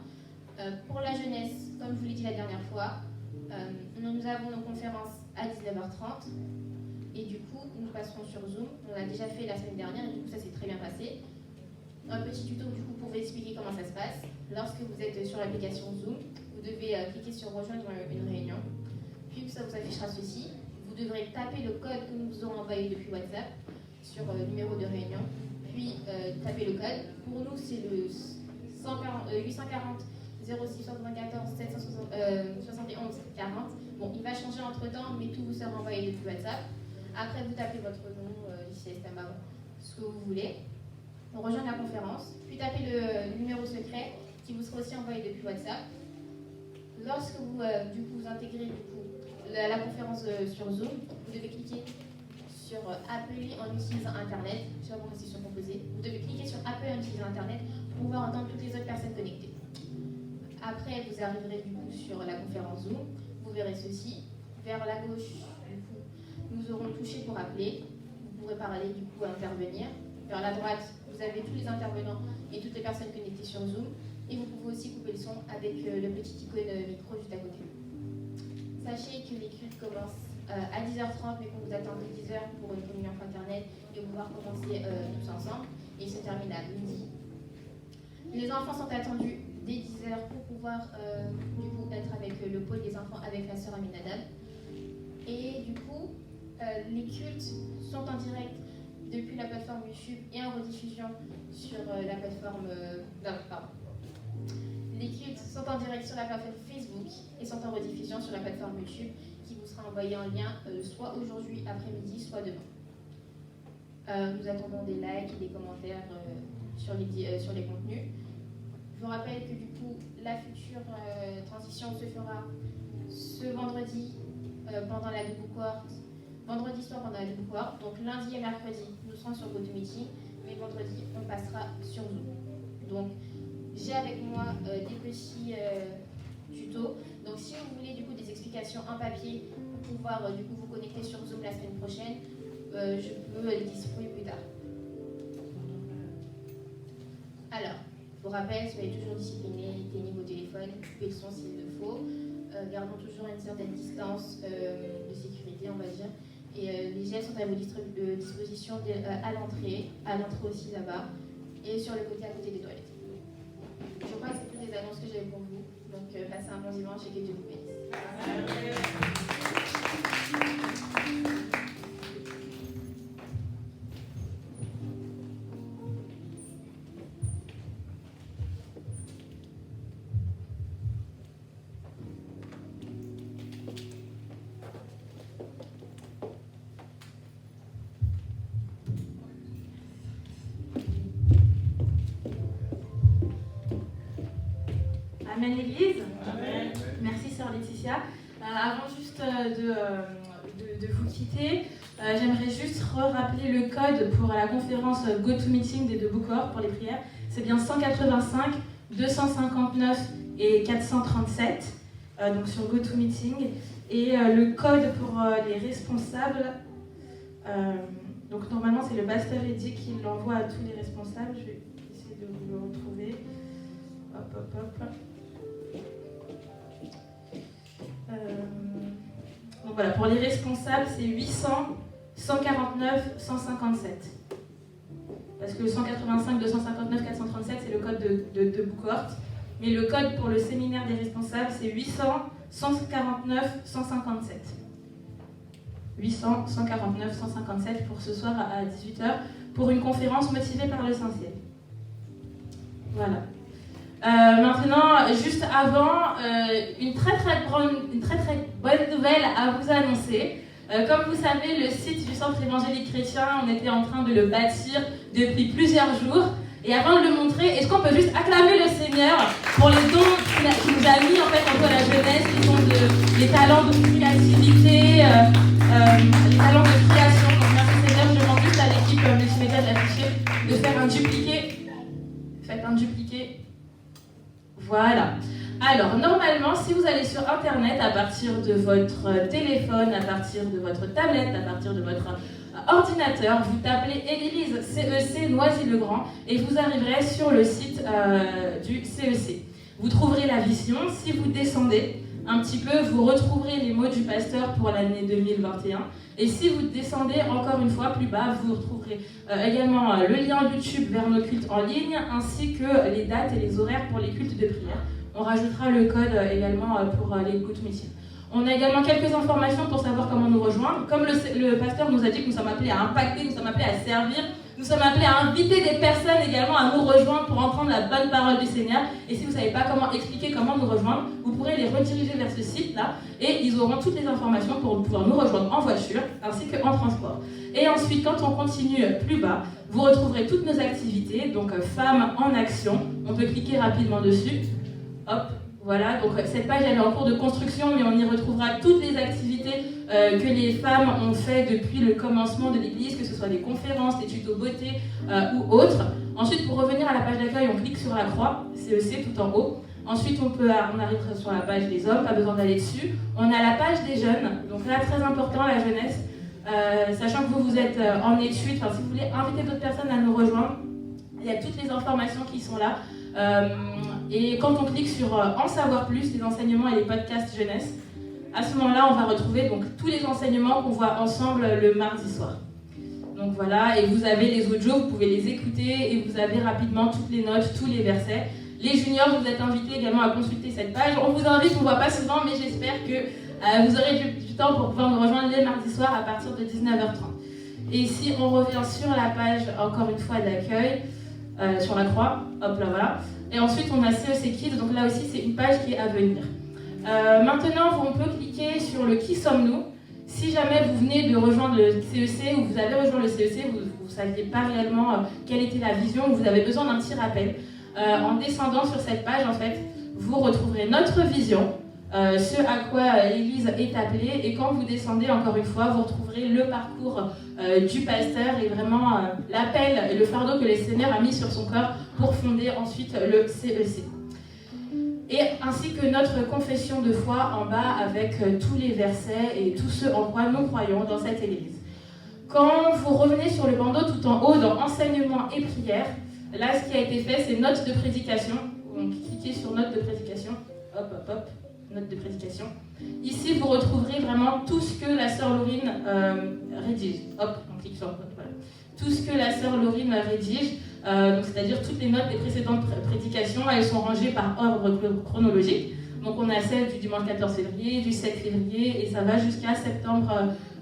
Pour la jeunesse, comme je vous l'ai dit la dernière fois, nous avons nos conférences à 19h30. Et du coup, nous passerons sur Zoom. On l'a déjà fait la semaine dernière et du coup, ça s'est très bien passé. Un petit tuto du coup pour vous expliquer comment ça se passe. Lorsque vous êtes sur l'application Zoom, vous devez cliquer sur rejoindre une réunion. Puis ça vous affichera ceci. Vous devrez taper le code que nous vous aurons envoyé depuis WhatsApp sur le numéro de réunion. Puis taper le code. Pour nous, c'est le 840 06 74 771 40. Bon, il va changer entre temps, mais tout vous sera envoyé depuis WhatsApp. Après, vous tapez votre nom, ICS Tamba, ce que vous voulez. On rejoint la conférence, puis tapez le numéro secret qui vous sera aussi envoyé depuis WhatsApp. Lorsque vous, vous intégrez la conférence sur Zoom, vous devez cliquer sur appeler en utilisant Internet. Je vais vous rester sur composé. Vous devez cliquer sur appeler en utilisant Internet pour pouvoir entendre toutes les autres personnes connectées. Après, vous arriverez du coup sur la conférence Zoom. Vous verrez ceci. Vers la gauche, du coup, nous aurons touché pour appeler. Vous pourrez parler du coup intervenir. Vers la droite, vous avez tous les intervenants et toutes les personnes connectées sur Zoom. Et vous pouvez aussi couper le son avec le petit icône micro juste à côté. Sachez que les cultes commencent à 10h30, mais qu'on vous attend dès 10h pour une communion fraternelle et pouvoir commencer tous ensemble. Et il se termine à midi. Les enfants sont attendus dès 10h pour pouvoir du coup être avec le pôle des enfants avec la sœur Aminadab. Et du coup, les cultes sont en direct depuis la plateforme YouTube et en rediffusion sur la plateforme... Les cultes sont en direct sur la plateforme Facebook et sont en rediffusion sur la plateforme YouTube qui vous sera envoyée en lien soit aujourd'hui après-midi, soit demain. Nous attendons des likes et des commentaires sur les contenus. Je vous rappelle que du coup, la future transition se fera ce vendredi pendant la double cohorte. Vendredi soir pendant la double cohorte. Donc lundi et mercredi, nous serons sur GoToMeeting, mais vendredi, on passera sur Zoom. Donc, j'ai avec moi des petits tutos. Donc, si vous voulez du coup des explications en papier pour pouvoir du coup vous connecter sur Zoom la semaine prochaine, je peux les distribuer plus tard. Alors, je vous rappelle, soyez toujours disciplinés, éteignez vos téléphones, coupez le son s'il le faut. Gardons toujours une certaine distance de sécurité, on va dire. Et les gels sont à vos dispositions à l'entrée aussi là-bas, et sur le côté à côté des toilettes. Je crois que c'est toutes les annonces que j'avais pour vous. Donc, passez un bon dimanche et que Dieu vous bénisse. Amen l'Église. Amen. Merci Sœur Laetitia. Avant juste de vous quitter, j'aimerais juste rappeler le code pour la conférence GoToMeeting des deux Bookor pour les prières. C'est bien 185, 259 et 437, donc sur GoToMeeting. Et le code pour les responsables, donc normalement c'est le pasteur Eddy qui l'envoie à tous les responsables. Je vais essayer de vous le retrouver. Hop, hop, hop. Donc voilà, pour les responsables, c'est 800 149 157. Parce que 185 259 437, c'est le code de Bookor. Mais le code pour le séminaire des responsables, c'est 800 149 157. 800 149 157 pour ce soir à 18h pour une conférence motivée par le Saint-Ciel. Voilà. Maintenant, juste avant, une très bonne nouvelle à vous annoncer. Comme vous savez, le site du Centre évangélique chrétien, on était en train de le bâtir depuis plusieurs jours. Et avant de le montrer, est-ce qu'on peut juste acclamer le Seigneur pour les dons qu'il nous a mis en fait entre la jeunesse, les talents de créativité, les talents de création. Donc merci Seigneur, je demande juste à l'équipe multimédia de l'afficher de faire un dupliqué. Faites un dupliqué. Voilà. Alors, normalement, si vous allez sur Internet, à partir de votre téléphone, à partir de votre tablette, à partir de votre ordinateur, vous tapez Église CEC Noisy-le-Grand et vous arriverez sur le site du CEC. Vous trouverez la vision. Si vous descendez un petit peu, vous retrouverez les mots du pasteur pour l'année 2021. Et si vous descendez encore une fois plus bas, vous retrouverez également le lien YouTube vers nos cultes en ligne, ainsi que les dates et les horaires pour les cultes de prière. On rajoutera le code également pour les GoToMeeting. On a également quelques informations pour savoir comment nous rejoindre. Comme le pasteur nous a dit que nous sommes appelés à impacter, nous sommes appelés à servir, nous sommes appelés à inviter des personnes également à nous rejoindre pour entendre la bonne parole du Seigneur. Et si vous ne savez pas comment expliquer comment nous rejoindre, vous pourrez les rediriger vers ce site-là et ils auront toutes les informations pour pouvoir nous rejoindre en voiture ainsi qu'en transport. Et ensuite, quand on continue plus bas, vous retrouverez toutes nos activités, donc Femmes en Action. On peut cliquer rapidement dessus. Hop, Voilà, donc cette page elle est en cours de construction, mais on y retrouvera toutes les activités que les femmes ont fait depuis le commencement de l'église, que ce soit des conférences, des tutos beauté ou autres. Ensuite, pour revenir à la page d'accueil, on clique sur la croix, CEC tout en haut. Ensuite, on arrive sur la page des hommes, pas besoin d'aller dessus. On a la page des jeunes, donc là, très important, la jeunesse. Sachant que vous êtes en études, si vous voulez inviter d'autres personnes à nous rejoindre, il y a toutes les informations qui sont là. Et quand on clique sur en savoir plus, les enseignements et les podcasts jeunesse, à ce moment-là, on va retrouver donc tous les enseignements qu'on voit ensemble le mardi soir. Donc voilà, et vous avez les audios, vous pouvez les écouter et vous avez rapidement toutes les notes, tous les versets. Les juniors, vous êtes invités également à consulter cette page. On vous invite, on ne voit pas souvent, mais j'espère que vous aurez du temps pour pouvoir nous rejoindre les mardis soirs à partir de 19h30. Et si on revient sur la page, encore une fois, d'accueil, sur la croix, hop là, voilà. Et ensuite, on a CEC Kids, donc là aussi, c'est une page qui est à venir. Maintenant, on peut cliquer sur le « Qui sommes-nous » ? Si jamais vous venez de rejoindre le CEC ou vous avez rejoint le CEC, vous ne saviez pas réellement quelle était la vision, ou vous avez besoin d'un petit rappel, en descendant sur cette page, en fait, vous retrouverez notre vision, ce à quoi l'Église est appelée, et quand vous descendez, encore une fois, vous retrouverez le parcours du pasteur et vraiment l'appel et le fardeau que le Seigneur a mis sur son corps pour fonder ensuite le CEC. Et ainsi que notre confession de foi en bas avec tous les versets et tout ce en quoi nous croyons dans cette Église. Quand vous revenez sur le bandeau tout en haut dans enseignement et prière, là ce qui a été fait c'est notes de prédication. Donc cliquez sur notes de prédication, hop hop hop, notes de prédication. Ici vous retrouverez vraiment tout ce que la sœur Laurine rédige. Hop, on clique sur voilà. Tout ce que la sœur Laurine rédige. C'est-à-dire toutes les notes des précédentes prédications, elles sont rangées par ordre chronologique. Donc on a celle du dimanche 14 février, du 7 février, et ça va jusqu'à septembre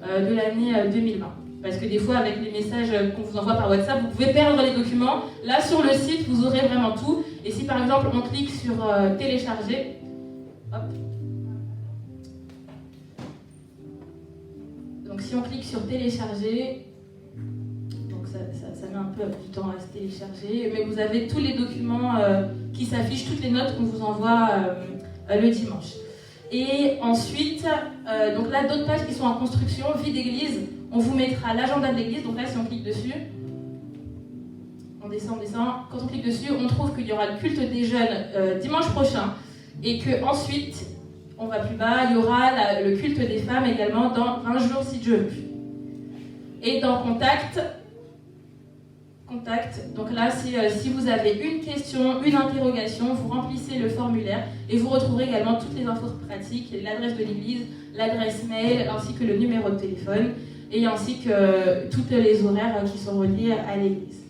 de l'année 2020. Parce que des fois, avec les messages qu'on vous envoie par WhatsApp, vous pouvez perdre les documents. Là, sur le site, vous aurez vraiment tout. Et si par exemple, on clique sur télécharger, hop. Donc si on clique sur télécharger, ça met un peu du temps à se télécharger, mais vous avez tous les documents qui s'affichent, toutes les notes qu'on vous envoie le dimanche. Et ensuite, donc là, d'autres pages qui sont en construction, vie d'église, on vous mettra l'agenda de l'église, donc là, si on clique dessus, on descend, quand on clique dessus, on trouve qu'il y aura le culte des jeunes dimanche prochain, et qu'ensuite, on va plus bas, il y aura le culte des femmes également dans 20 jours si Dieu veut. Et dans contact, donc là si vous avez une question, une interrogation, vous remplissez le formulaire et vous retrouverez également toutes les infos pratiques, l'adresse de l'église, l'adresse mail ainsi que le numéro de téléphone et ainsi que toutes les horaires qui sont reliés à l'église.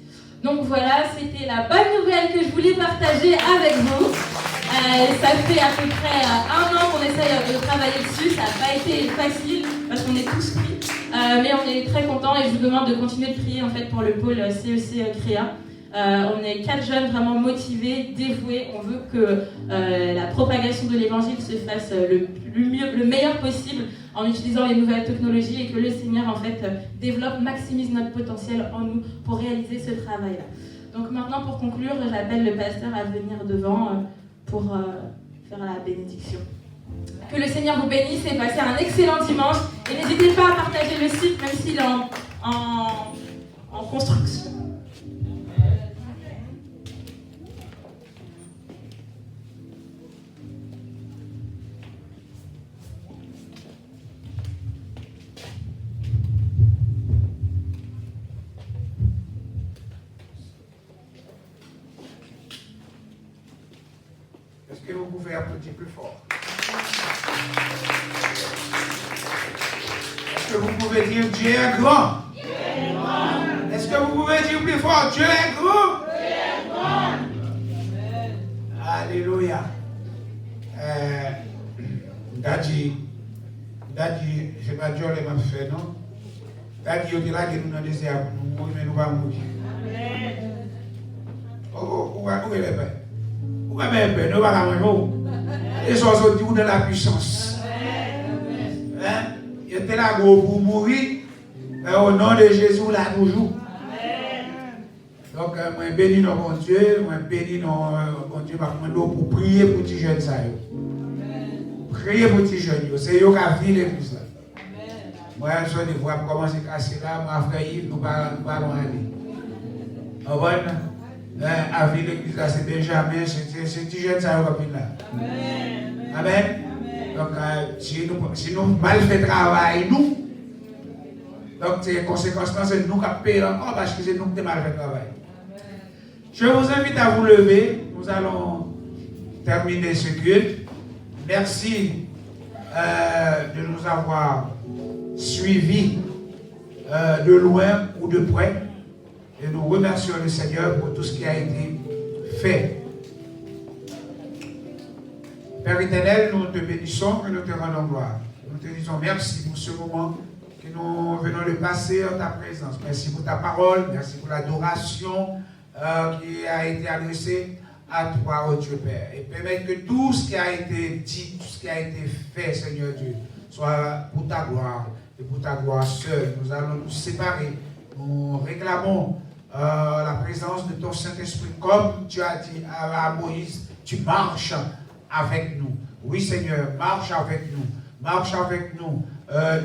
Donc voilà, c'était la bonne nouvelle que je voulais partager avec vous. Ça fait à peu près 1 an qu'on essaye de travailler dessus, ça n'a pas été facile parce qu'on est tous pris, mais on est très contents et je vous demande de continuer de prier en fait pour le pôle CEC Créa. On est 4 jeunes vraiment motivés, dévoués, on veut que la propagation de l'évangile se fasse le meilleur possible en utilisant les nouvelles technologies et que le Seigneur en fait développe, maximise notre potentiel en nous pour réaliser ce travail-là. Donc maintenant pour conclure, j'appelle le pasteur à venir devant pour faire la bénédiction. Que le Seigneur vous bénisse et passez un excellent dimanche. Et n'hésitez pas à partager le site, même s'il est en construction. Est-ce que vous pouvez applaudir plus fort? Est-ce que vous pouvez dire Dieu est grand? Est-ce que vous pouvez dire plus fort Dieu est grand? Alléluia. Daddy, c'est pas Dieu qui m'a fait, non? Daddy, il est là qui nous a dit à nous, mais nous va mourir. Où est le Père? Où est le Père? Nous va mourir. Les choses sont de la puissance. Il était là pour mourir. Au nom de Jésus, là toujours. Donc, moi, bénis nos bon Dieu, moi, bénis nos bon Dieu, pour prier pour les jeunes. Priez pour les jeunes, c'est eux qui ont vu l'église là. Moi, je vais voir commencer à casser là, moi, frère Yves, nous allons aller. Vous voyez, à vie l'église là, c'est Benjamin, c'est les jeunes qui ont vu là. Amen. Donc, si nous mal fait travail, nous, donc, les conséquences, c'est nous qui payons encore parce que c'est nous qui avons mal fait travail. Je vous invite à vous lever. Nous allons terminer ce culte. Merci de nous avoir suivis de loin ou de près. Et nous remercions le Seigneur pour tout ce qui a été fait. Père éternel, nous te bénissons et nous te rendons gloire. Nous te disons merci pour ce moment que nous venons de passer en ta présence. Merci pour ta parole, merci pour l'adoration qui a été adressée à toi, oh Dieu Père. Et permettre que tout ce qui a été dit, tout ce qui a été fait, Seigneur Dieu, soit pour ta gloire et pour ta gloire seule. Nous allons nous séparer. Nous réclamons la présence de ton Saint-Esprit, comme tu as dit à Moïse, tu marches avec nous. Oui, Seigneur, marche avec nous. Marche avec nous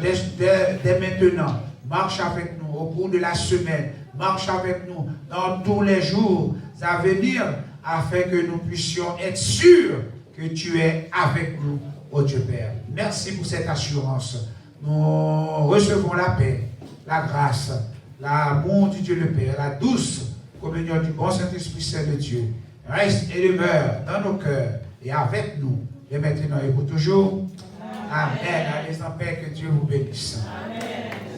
dès maintenant. Marche avec nous au cours de la semaine. Marche avec nous dans tous les jours à venir afin que nous puissions être sûrs que tu es avec nous, oh Dieu Père. Merci pour cette assurance. Nous recevons la paix, la grâce, l'amour du Dieu le Père, la douce communion du bon Saint-Esprit Saint de Dieu. Reste et demeure dans nos cœurs et avec nous, et maintenant et pour toujours. Amen. Allez en paix, que Dieu vous bénisse. Amen.